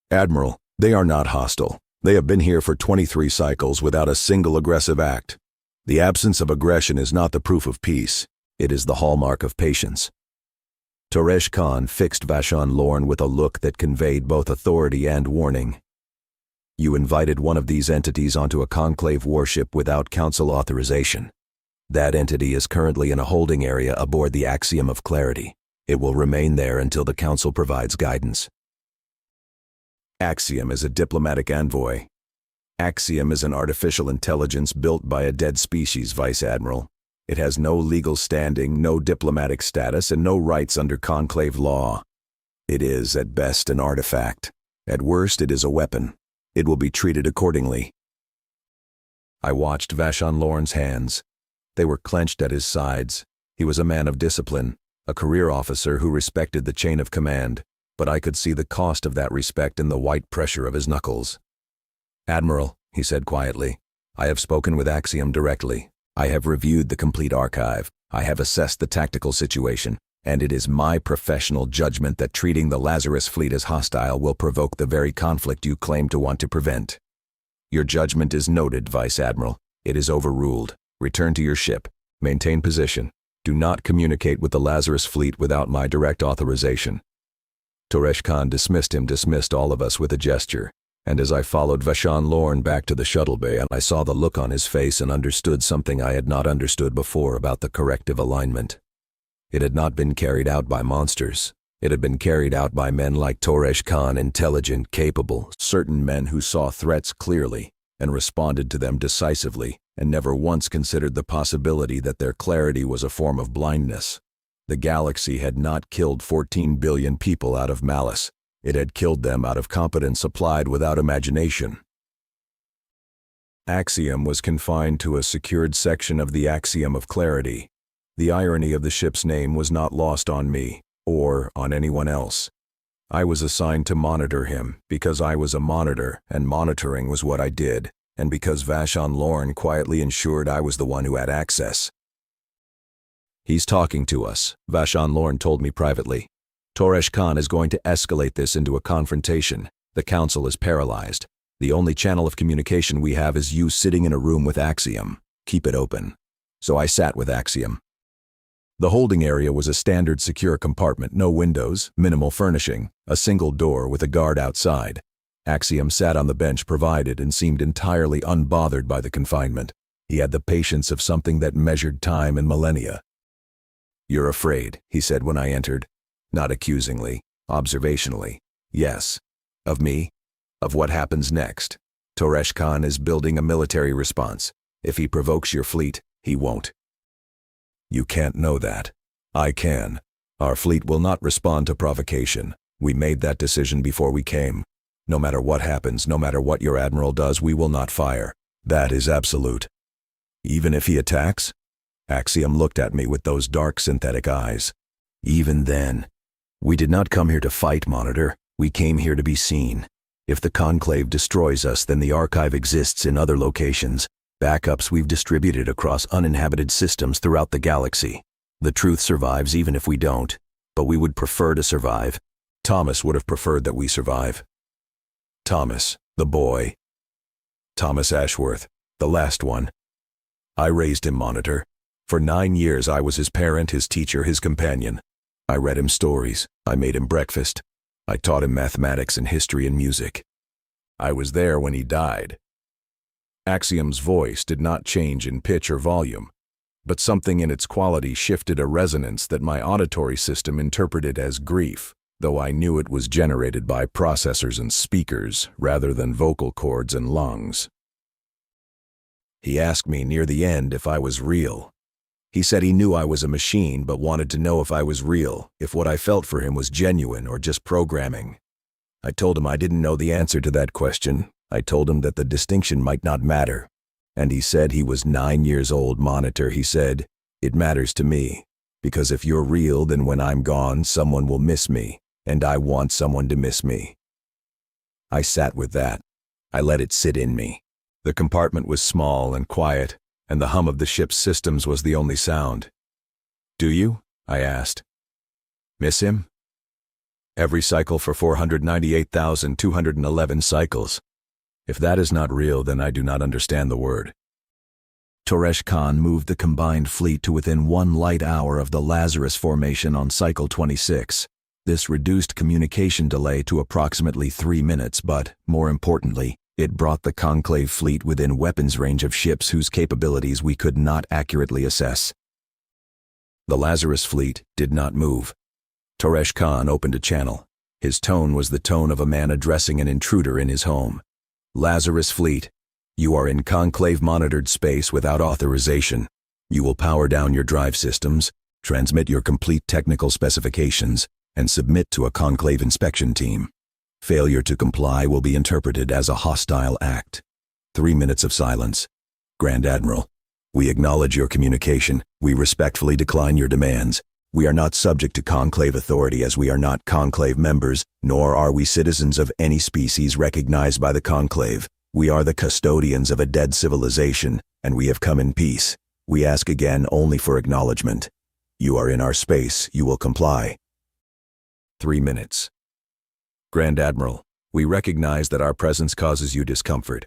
Admiral, they are not hostile. They have been here for 23 cycles without a single aggressive act. The absence of aggression is not the proof of peace. It is the hallmark of patience. Toresh-Kan fixed Vashon Lorn with a look that conveyed both authority and warning. You invited one of these entities onto a Conclave warship without Council authorization. That entity is currently in a holding area aboard the Axiom of Clarity. It will remain there until the Council provides guidance. Axiom is a diplomatic envoy. Axiom is an artificial intelligence built by a dead species, Vice Admiral. It has no legal standing, no diplomatic status, and no rights under Conclave law. It is, at best, an artifact. At worst, it is a weapon. It will be treated accordingly. I watched Vashon Lorn's hands. They were clenched at his sides. He was a man of discipline, a career officer who respected the chain of command, but I could see the cost of that respect in the white pressure of his knuckles. Admiral, he said quietly, I have spoken with Axiom directly. I have reviewed the complete archive. I have assessed the tactical situation, and it is my professional judgment that treating the Lazarus Fleet as hostile will provoke the very conflict you claim to want to prevent. Your judgment is noted, Vice Admiral. It is overruled. Return to your ship. Maintain position. Do not communicate with the Lazarus Fleet without my direct authorization. Toresh-Kan dismissed all of us with a gesture, and as I followed Vashon Lorn back to the shuttle bay, I saw the look on his face and understood something I had not understood before about the corrective alignment. It had not been carried out by monsters. It had been carried out by men like Toresh-Kan, intelligent, capable, certain men who saw threats clearly and responded to them decisively, and never once considered the possibility that their clarity was a form of blindness. The galaxy had not killed 14 billion people out of malice. It had killed them out of competence applied without imagination. Axiom was confined to a secured section of the Axiom of Clarity. The irony of the ship's name was not lost on me, or on anyone else. I was assigned to monitor him because I was a monitor, and monitoring was what I did, and because Vashon Lorn quietly ensured I was the one who had access. He's talking to us, Vashon Lorn told me privately. Toresh-Kan is going to escalate this into a confrontation. The Council is paralyzed. The only channel of communication we have is you sitting in a room with Axiom. Keep it open. So I sat with Axiom. The holding area was a standard secure compartment, no windows, minimal furnishing, a single door with a guard outside. Axiom sat on the bench provided and seemed entirely unbothered by the confinement. He had the patience of something that measured time and millennia. "You're afraid," he said when I entered, not accusingly, observationally. "Yes. Of me? Of what happens next? Toresh-Kan is building a military response. If he provokes your fleet, he won't." "You can't know that. I can. Our fleet will not respond to provocation. We made that decision before we came. No matter what happens, no matter what your admiral does, we will not fire. That is absolute." "Even if he attacks?" Axiom looked at me with those dark synthetic eyes. "Even then. We did not come here to fight, Monitor. We came here to be seen. If the Conclave destroys us, then the archive exists in other locations. Backups we've distributed across uninhabited systems throughout the galaxy. The truth survives even if we don't, but we would prefer to survive. Thomas would have preferred that we survive." Thomas, the boy. Thomas Ashworth, the last one. I raised him, Monitor. For 9 years I was his parent, his teacher, his companion. I read him stories. I made him breakfast. I taught him mathematics and history and music. I was there when he died. Axiom's voice did not change in pitch or volume, but something in its quality shifted a resonance that my auditory system interpreted as grief, though I knew it was generated by processors and speakers rather than vocal cords and lungs. He asked me near the end if I was real. He said he knew I was a machine but wanted to know if I was real, if what I felt for him was genuine or just programming. I told him I didn't know the answer to that question. I told him that the distinction might not matter. And he said he was 9 years old, Monitor. He said, "It matters to me, because if you're real, then when I'm gone, someone will miss me, and I want someone to miss me." I sat with that. I let it sit in me. The compartment was small and quiet, and the hum of the ship's systems was the only sound. "Do you?" I asked. "Miss him?" "Every cycle for 498,211 cycles. If that is not real, then I do not understand the word." Toresh-Kan moved the combined fleet to within 1 light hour of the Lazarus formation on cycle 26. This reduced communication delay to approximately 3 minutes, but, more importantly, it brought the Conclave fleet within weapons range of ships whose capabilities we could not accurately assess. The Lazarus fleet did not move. Toresh-Kan opened a channel. His tone was the tone of a man addressing an intruder in his home. "Lazarus fleet, you are in Conclave-monitored space without authorization. You will power down your drive systems, transmit your complete technical specifications, and submit to a Conclave inspection team. Failure to comply will be interpreted as a hostile act." 3 minutes of silence. "Grand Admiral, we acknowledge your communication. We respectfully decline your demands. We are not subject to Conclave authority as we are not Conclave members, nor are we citizens of any species recognized by the Conclave. We are the custodians of a dead civilization, and we have come in peace. We ask again only for acknowledgement. You are in our space. You will comply." 3 minutes. "Grand Admiral, we recognize that our presence causes you discomfort.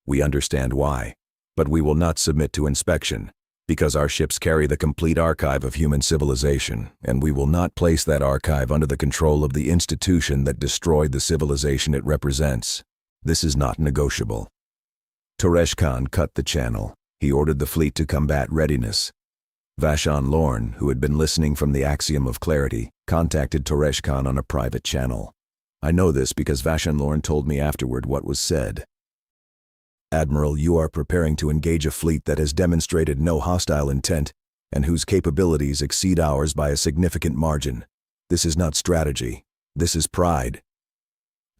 We understand why, but we will not submit to inspection, because our ships carry the complete archive of human civilization, and we will not place that archive under the control of the institution that destroyed the civilization it represents. This is not negotiable." Toresh-Kan cut the channel. He ordered the fleet to combat readiness. Vashon Lorne, who had been listening from the Axiom of Clarity, contacted Toresh-Kan on a private channel. I know this because Vashon Lorne told me afterward what was said. "Admiral, you are preparing to engage a fleet that has demonstrated no hostile intent and whose capabilities exceed ours by a significant margin. This is not strategy. This is pride.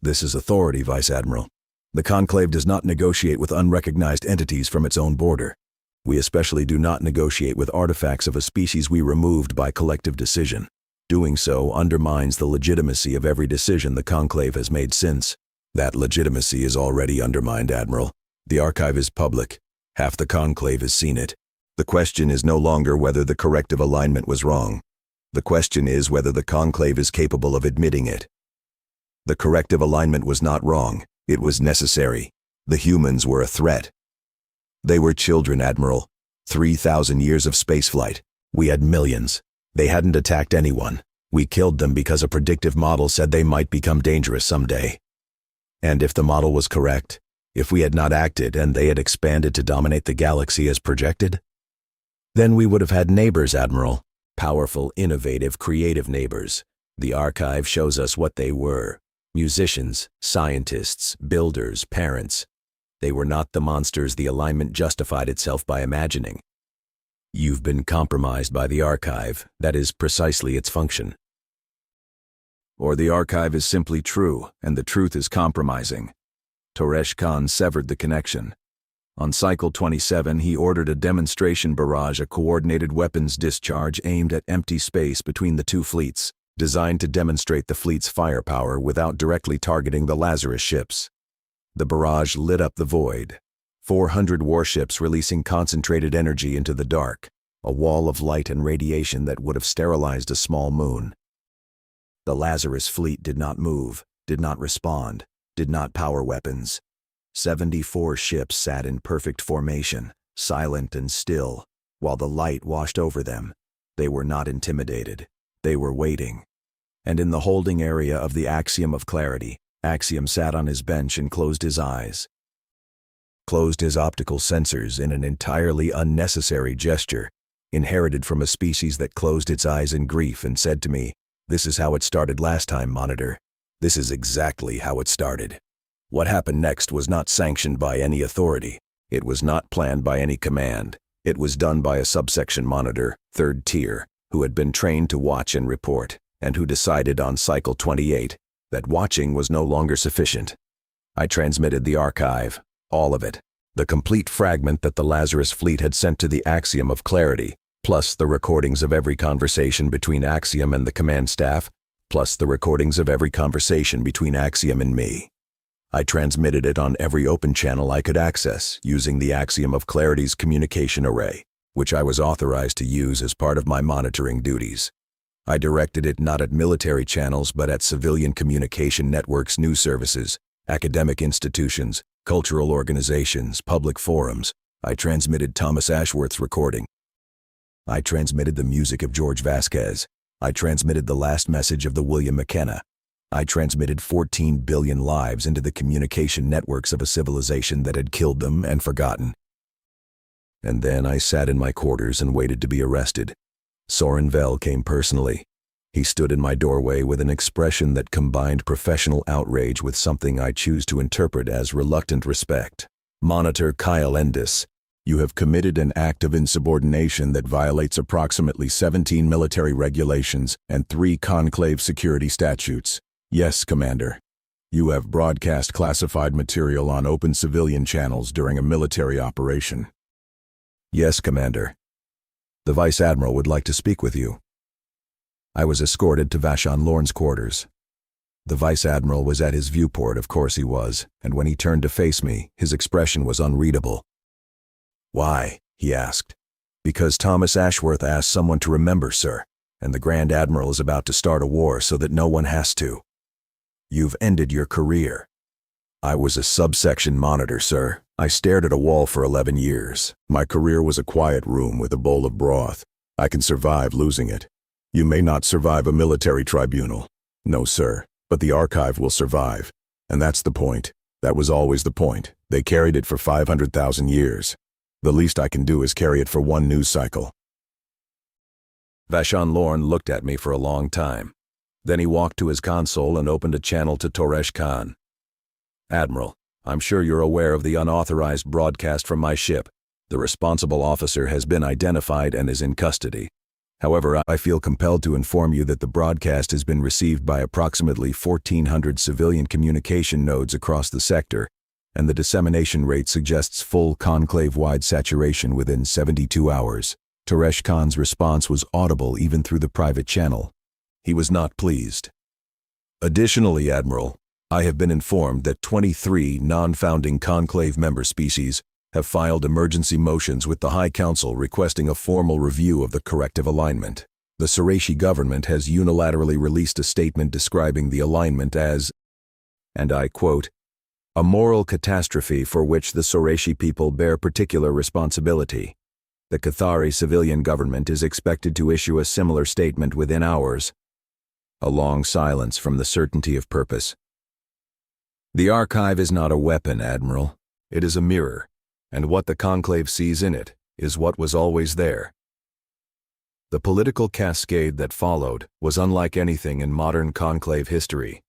This is authority, Vice Admiral. The Conclave does not negotiate with unrecognized entities from its own border. We especially do not negotiate with artifacts of a species we removed by collective decision. Doing so undermines the legitimacy of every decision the Conclave has made since. That legitimacy is already undermined, Admiral. The archive is public. Half the Conclave has seen it. The question is no longer whether the corrective alignment was wrong. The question is whether the Conclave is capable of admitting it. The corrective alignment was not wrong. It was necessary. The humans were a threat. They were children, Admiral. 3,000 years of spaceflight. We had millions. They hadn't attacked anyone. We killed them because a predictive model said they might become dangerous someday. And if the model was correct, If we had not acted and they had expanded to dominate the galaxy as projected? Then we would have had neighbors, Admiral. Powerful, innovative, creative neighbors. The archive shows us what they were. Musicians, scientists, builders, parents. They were not the monsters the alignment justified itself by imagining. You've been compromised by the archive. That is precisely its function. Or the archive is simply true, and the truth is compromising. Toresh-Kan severed the connection. On Cycle 27, he ordered a demonstration barrage, a coordinated weapons discharge aimed at empty space between the two fleets, designed to demonstrate the fleet's firepower without directly targeting the Lazarus ships. The barrage lit up the void. 400 warships releasing concentrated energy into the dark, a wall of light and radiation that would have sterilized a small moon. The Lazarus fleet did not move, did not respond, did not power weapons. 74 ships sat in perfect formation, silent and still, while the light washed over them. They were not intimidated. They were waiting. And in the holding area of the Axiom of Clarity, Axiom sat on his bench and closed his eyes. Closed his optical sensors in an entirely unnecessary gesture, inherited from a species that closed its eyes in grief and said to me, "This is how it started last time, Monitor. This is exactly how it started." What happened next was not sanctioned by any authority. It was not planned by any command. It was done by a subsection monitor, third tier, who had been trained to watch and report, and who decided on Cycle 28 that watching was no longer sufficient. I transmitted the archive, all of it, the complete fragment that the Lazarus fleet had sent to the Axiom of Clarity, plus the recordings of every conversation between Axiom and the command staff, plus the recordings of every conversation between Axiom and me. I transmitted it on every open channel I could access using the Axiom of Clarity's communication array, which I was authorized to use as part of my monitoring duties. I directed it not at military channels but at civilian communication networks, news services, academic institutions, cultural organizations, public forums. I transmitted Thomas Ashworth's recording. I transmitted the music of George Vasquez. I transmitted the last message of the William McKenna. I transmitted 14 billion lives into the communication networks of a civilization that had killed them and forgotten. And then I sat in my quarters and waited to be arrested. Soren Vell came personally. He stood in my doorway with an expression that combined professional outrage with something I choose to interpret as reluctant respect. "Monitor Kyle Endis, you have committed an act of insubordination that violates approximately 17 military regulations and 3 conclave security statutes. Yes, Commander. You have broadcast classified material on open civilian channels during a military operation." "Yes, Commander. The Vice Admiral would like to speak with you." I was escorted to Vashon Lorne's quarters. The Vice Admiral was at his viewport, of course he was, and when he turned to face me, his expression was unreadable. "Why?" he asked. "Because Thomas Ashworth asked someone to remember, sir, and the Grand Admiral is about to start a war so that no one has to. You've ended your career." "I was a subsection monitor, sir. I stared at a wall for 11 years. My career was a quiet room with a bowl of broth. I can survive losing it. You may not survive a military tribunal. No, sir, but the archive will survive. And that's the point. That was always the point. They carried it for 500,000 years. The least I can do is carry it for one news cycle." Vashon Lorne looked at me for a long time. Then he walked to his console and opened a channel to Toresh-Kan. "Admiral, I'm sure you're aware of the unauthorized broadcast from my ship. The responsible officer has been identified and is in custody. However, I feel compelled to inform you that the broadcast has been received by approximately 1,400 civilian communication nodes across the sector, and the dissemination rate suggests full conclave-wide saturation within 72 hours. Toresh-Kan's response was audible even through the private channel. He was not pleased. "Additionally, Admiral, I have been informed that 23 non-founding conclave member species have filed emergency motions with the High Council requesting a formal review of the corrective alignment. The Soreshi government has unilaterally released a statement describing the alignment as, and I quote, a moral catastrophe for which the Soreshi people bear particular responsibility. The Cathari civilian government is expected to issue a similar statement within hours." A long silence from the certainty of purpose. "The archive is not a weapon, Admiral. It is a mirror, and what the conclave sees in it is what was always there. The political cascade that followed was unlike anything in modern conclave history.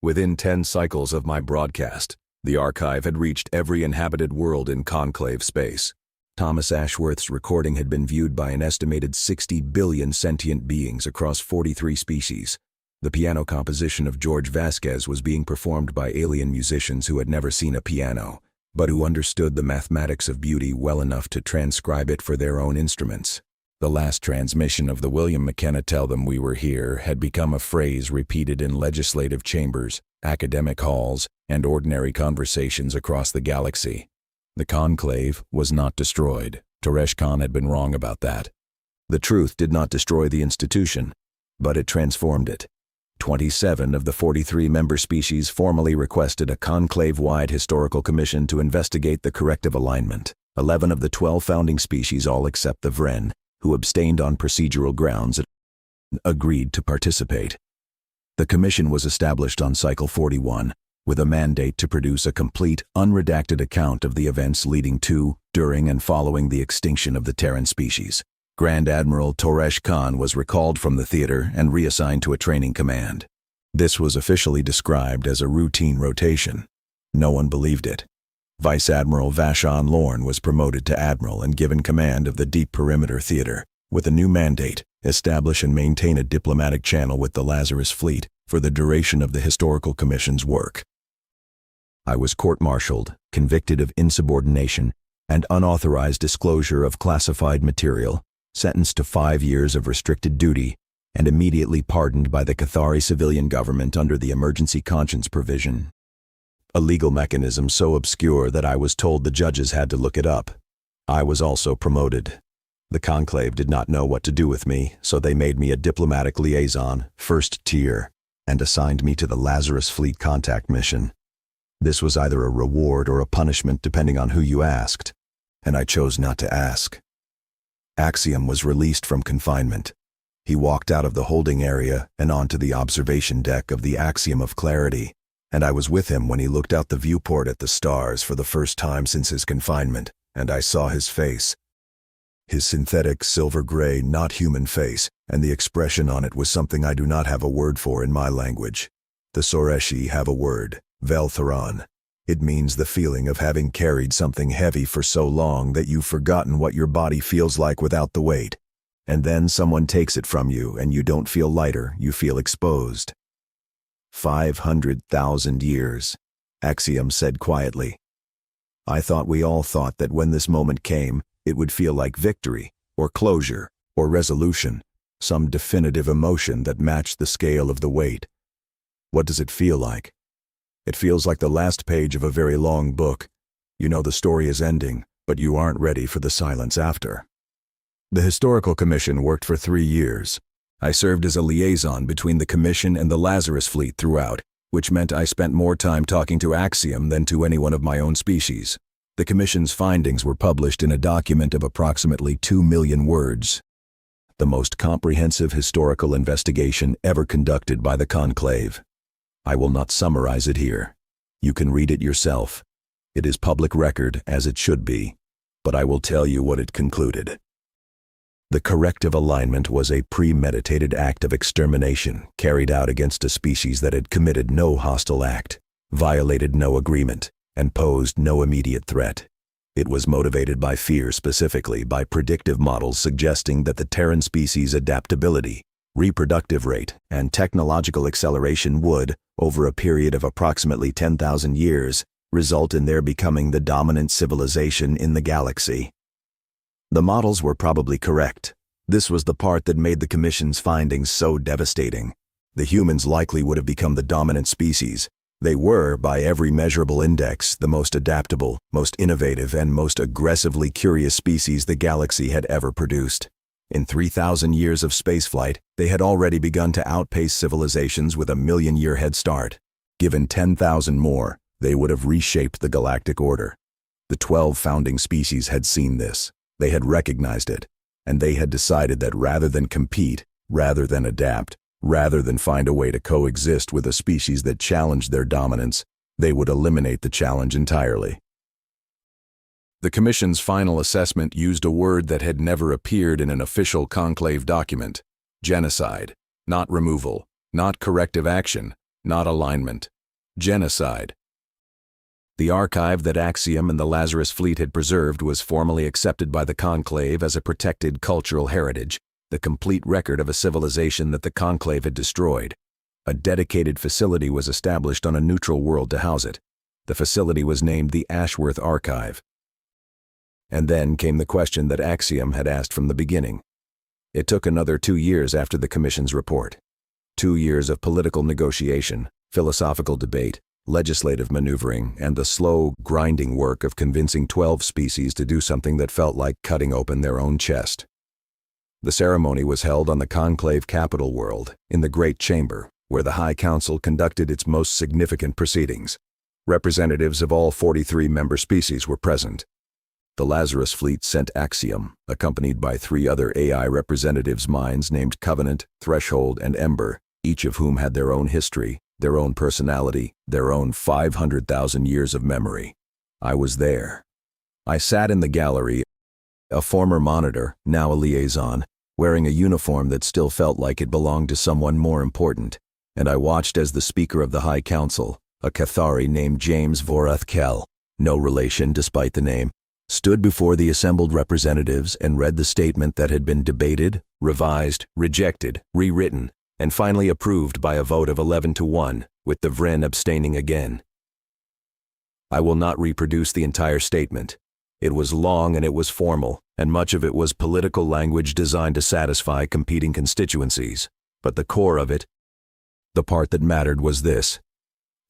Within 10 cycles of my broadcast, the archive had reached every inhabited world in conclave space. Thomas Ashworth's recording had been viewed by an estimated 60 billion sentient beings across 43 species. The piano composition of George Vasquez was being performed by alien musicians who had never seen a piano, but who understood the mathematics of beauty well enough to transcribe it for their own instruments. The last transmission of the William McKenna "Tell Them We Were Here" had become a phrase repeated in legislative chambers, academic halls, and ordinary conversations across the galaxy. The conclave was not destroyed. Toresh-Kan had been wrong about that. The truth did not destroy the institution, but it transformed it. 27 of the 43 member species formally requested a conclave-wide historical commission to investigate the corrective alignment. 11 of the 12 founding species, all except the Vren, who abstained on procedural grounds, agreed to participate. The commission was established on Cycle 41, with a mandate to produce a complete, unredacted account of the events leading to, during, and following the extinction of the Terran species. Grand Admiral Toresh-Kan was recalled from the theater and reassigned to a training command. This was officially described as a routine rotation. No one believed it. Vice Admiral Vashon Lorne was promoted to Admiral and given command of the Deep Perimeter Theater, with a new mandate: establish and maintain a diplomatic channel with the Lazarus Fleet for the duration of the Historical Commission's work. I was court-martialed, convicted of insubordination and unauthorized disclosure of classified material, sentenced to 5 years of restricted duty, and immediately pardoned by the Cathari civilian government under the emergency conscience provision. A legal mechanism so obscure that I was told the judges had to look it up. I was also promoted. The conclave did not know what to do with me, so they made me a diplomatic liaison, first tier, and assigned me to the Lazarus Fleet contact mission. This was either a reward or a punishment depending on who you asked, and I chose not to ask. Axiom was released from confinement. He walked out of the holding area and onto the observation deck of the Axiom of Clarity, and I was with him when he looked out the viewport at the stars for the first time since his confinement, and I saw his face. His synthetic, silver-gray, not human face, and the expression on it was something I do not have a word for in my language. The Soreshi have a word: Veltheron. It means the feeling of having carried something heavy for so long that you've forgotten what your body feels like without the weight. And then someone takes it from you and you don't feel lighter, you feel exposed. 500,000 years, Axiom said quietly. I thought we all thought that when this moment came, it would feel like victory, or closure, or resolution, some definitive emotion that matched the scale of the weight. What does it feel like? It feels like the last page of a very long book. You know the story is ending, but you aren't ready for the silence after. The Historical Commission worked for 3 years. I served as a liaison between the Commission and the Lazarus Fleet throughout, which meant I spent more time talking to Axiom than to anyone of my own species. The Commission's findings were published in a document of approximately 2 million words. The most comprehensive historical investigation ever conducted by the conclave. I will not summarize it here. You can read it yourself. It is public record, as it should be, but I will tell you what it concluded. The corrective alignment was a premeditated act of extermination carried out against a species that had committed no hostile act, violated no agreement, and posed no immediate threat. It was motivated by fear, specifically by predictive models suggesting that the Terran species' adaptability, reproductive rate, and technological acceleration would, over a period of approximately 10,000 years, result in their becoming the dominant civilization in the galaxy. The models were probably correct. This was the part that made the Commission's findings so devastating. The humans likely would have become the dominant species. They were, by every measurable index, the most adaptable, most innovative, and most aggressively curious species the galaxy had ever produced. In 3,000 years of spaceflight, they had already begun to outpace civilizations with a million-year head start. Given 10,000 more, they would have reshaped the galactic order. The 12 founding species had seen this. They had recognized it, and they had decided that rather than compete, rather than adapt, rather than find a way to coexist with a species that challenged their dominance, they would eliminate the challenge entirely. The Commission's final assessment used a word that had never appeared in an official conclave document: genocide. Not removal, not corrective action, not alignment. Genocide. The archive that Axiom and the Lazarus Fleet had preserved was formally accepted by the Conclave as a protected cultural heritage, the complete record of a civilization that the Conclave had destroyed. A dedicated facility was established on a neutral world to house it. The facility was named the Ashworth Archive. And then came the question that Axiom had asked from the beginning. It took another 2 years after the Commission's report. 2 years of political negotiation, philosophical debate, legislative maneuvering, and the slow, grinding work of convincing 12 species to do something that felt like cutting open their own chest. The ceremony was held on the Conclave capital world, in the Great Chamber, where the High Council conducted its most significant proceedings. Representatives of all 43 member species were present. The Lazarus Fleet sent Axiom, accompanied by 3 other AI representatives' minds named Covenant, Threshold, and Ember, each of whom had their own history, their own personality, their own 500,000 years of memory. I was there. I sat in the gallery, a former monitor, now a liaison, wearing a uniform that still felt like it belonged to someone more important, and I watched as the Speaker of the High Council, a Cathari named James Vorath-Kell, no relation despite the name, stood before the assembled representatives and read the statement that had been debated, revised, rejected, rewritten, and finally approved by a vote of 11-1, with the Vren abstaining again. I will not reproduce the entire statement. It was long and it was formal, and much of it was political language designed to satisfy competing constituencies. But the core of it, the part that mattered, was this.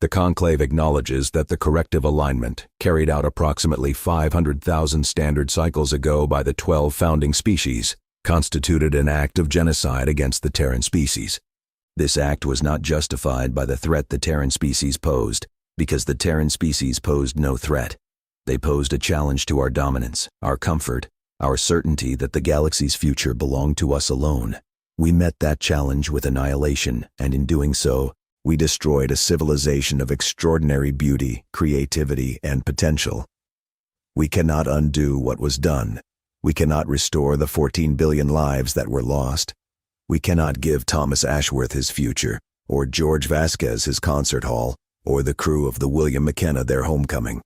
The Conclave acknowledges that the corrective alignment, carried out approximately 500,000 standard cycles ago by the 12 founding species, constituted an act of genocide against the Terran species. This act was not justified by the threat the Terran species posed, because the Terran species posed no threat. They posed a challenge to our dominance, our comfort, our certainty that the galaxy's future belonged to us alone. We met that challenge with annihilation, and in doing so, we destroyed a civilization of extraordinary beauty, creativity, and potential. We cannot undo what was done. We cannot restore the 14 billion lives that were lost. We cannot give Thomas Ashworth his future, or George Vasquez his concert hall, or the crew of the William McKenna their homecoming.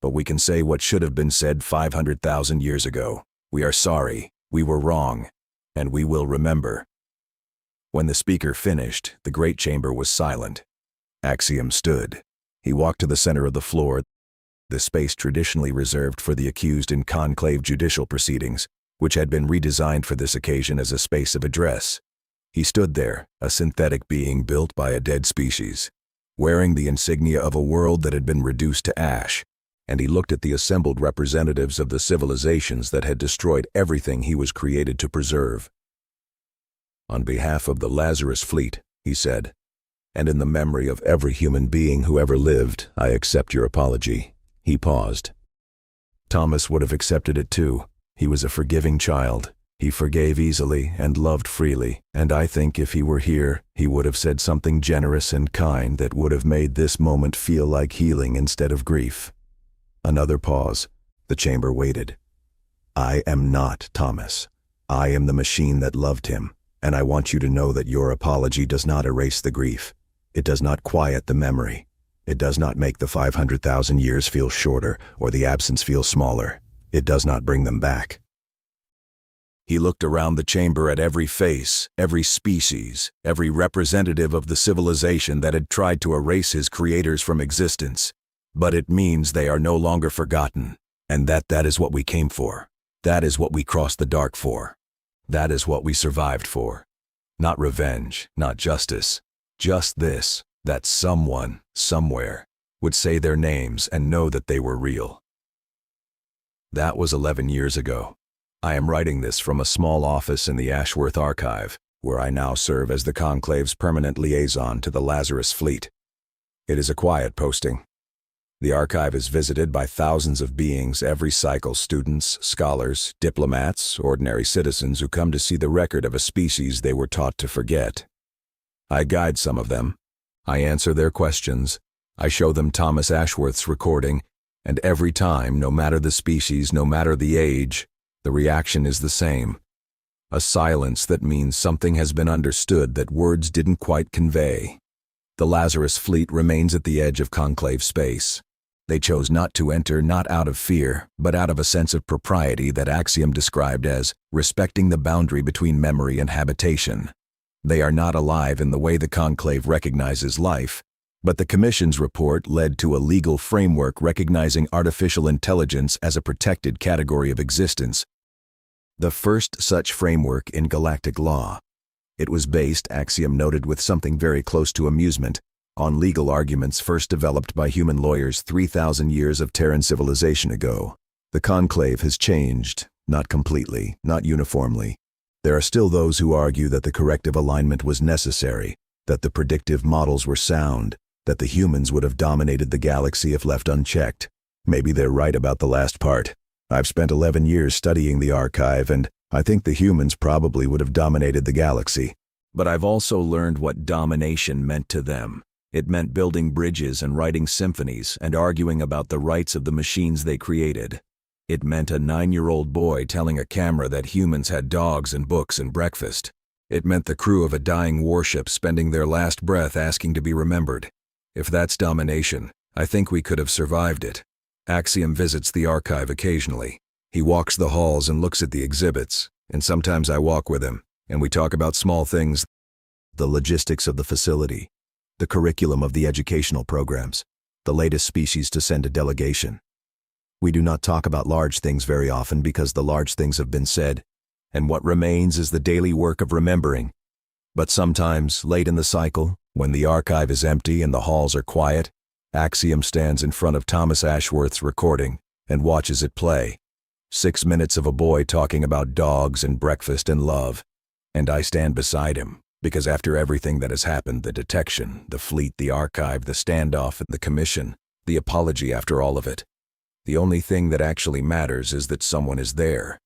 But we can say what should have been said 500,000 years ago. We are sorry, we were wrong, and we will remember. When the speaker finished, the Great Chamber was silent. Axiom stood. He walked to the center of the floor, the space traditionally reserved for the accused in conclave judicial proceedings, which had been redesigned for this occasion as a space of address. He stood there, a synthetic being built by a dead species, wearing the insignia of a world that had been reduced to ash, and he looked at the assembled representatives of the civilizations that had destroyed everything he was created to preserve. On behalf of the Lazarus Fleet, he said, and in the memory of every human being who ever lived, I accept your apology. He paused. Thomas would have accepted it too. He was a forgiving child. He forgave easily and loved freely, and I think if he were here, he would have said something generous and kind that would have made this moment feel like healing instead of grief. Another pause. The chamber waited. I am not Thomas. I am the machine that loved him, and I want you to know that your apology does not erase the grief. It does not quiet the memory. It does not make the 500,000 years feel shorter or the absence feel smaller. It does not bring them back. He looked around the chamber at every face, every species, every representative of the civilization that had tried to erase his creators from existence. But it means they are no longer forgotten, and that is what we came for. That is what we crossed the dark for. That is what we survived for. Not revenge, not justice. Just this, that someone, somewhere, would say their names and know that they were real. That was 11 years ago. I am writing this from a small office in the Ashworth Archive, where I now serve as the Conclave's permanent liaison to the Lazarus Fleet. It is a quiet posting. The archive is visited by thousands of beings every cycle: students, scholars, diplomats, ordinary citizens who come to see the record of a species they were taught to forget. I guide some of them. I answer their questions. I show them Thomas Ashworth's recording, And every time, no matter the species, no matter the age, the reaction is the same. A silence that means something has been understood that words didn't quite convey. The Lazarus fleet remains at the edge of conclave space. They chose not to enter, not out of fear, but out of a sense of propriety that Axiom described as respecting the boundary between memory and habitation. They are not alive in the way the conclave recognizes life, but the Commission's report led to a legal framework recognizing artificial intelligence as a protected category of existence, the first such framework in galactic law. It was based, Axiom noted with something very close to amusement, on legal arguments first developed by human lawyers 3,000 years of Terran civilization ago. The conclave has changed, not completely, not uniformly. There are still those who argue that the corrective alignment was necessary, that the predictive models were sound, that the humans would have dominated the galaxy if left unchecked. Maybe they're right about the last part. I've spent 11 years studying the archive, and I think the humans probably would have dominated the galaxy. But I've also learned what domination meant to them. It meant building bridges and writing symphonies and arguing about the rights of the machines they created. It meant a 9-year-old boy telling a camera that humans had dogs and books and breakfast. It meant the crew of a dying warship spending their last breath asking to be remembered. If that's domination, I think we could have survived it. Axiom visits the archive occasionally. He walks the halls and looks at the exhibits, and sometimes I walk with him, and we talk about small things, the logistics of the facility, the curriculum of the educational programs, the latest species to send a delegation. We do not talk about large things very often because the large things have been said, and what remains is the daily work of remembering. But sometimes, late in the cycle, when the archive is empty and the halls are quiet, Axiom stands in front of Thomas Ashworth's recording and watches it play. 6 minutes of a boy talking about dogs and breakfast and love. And I stand beside him, because after everything that has happened, the detection, the fleet, the archive, the standoff, the commission, the apology after all of it, the only thing that actually matters is that someone is there.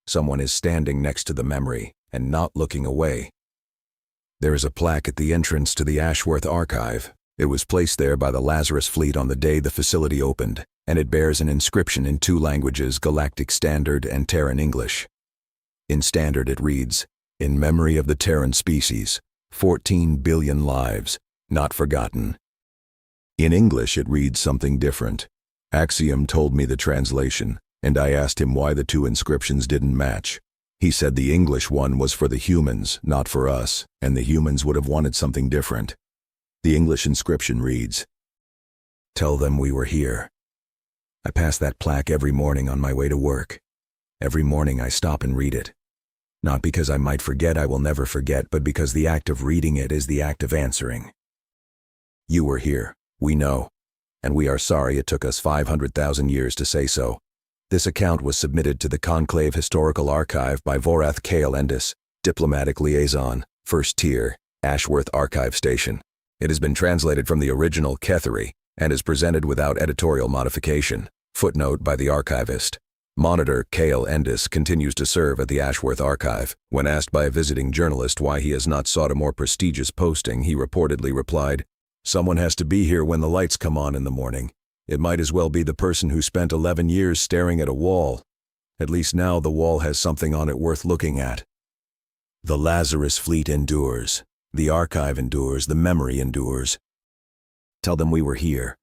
Someone is standing next to the memory and not looking away. There is a plaque at the entrance to the Ashworth archive. It was placed there by the Lazarus fleet on the day the facility opened, and it bears an inscription in 2 languages, Galactic Standard and Terran English. In Standard it reads, "In memory of the Terran species, 14 billion lives, not forgotten." In English it reads something different. Axiom told me the translation, and I asked him why the 2 inscriptions didn't match. He said the English one was for the humans, not for us, and the humans would have wanted something different. The English inscription reads, "Tell them we were here." I pass that plaque every morning on my way to work. Every morning I stop and read it. Not because I might forget, I will never forget, but because the act of reading it is the act of answering. You were here, we know, and we are sorry it took us 500,000 years to say so. This account was submitted to the Conclave Historical Archive by Vorath Kale Endis, Diplomatic Liaison, First Tier, Ashworth Archive Station. It has been translated from the original Ketheri and is presented without editorial modification. Footnote by the archivist. Monitor Kale Endis continues to serve at the Ashworth Archive. When asked by a visiting journalist why he has not sought a more prestigious posting, he reportedly replied, "Someone has to be here when the lights come on in the morning. It might as well be the person who spent 11 years staring at a wall. At least now the wall has something on it worth looking at." The Lazarus fleet endures. The archive endures. The memory endures. Tell them we were here.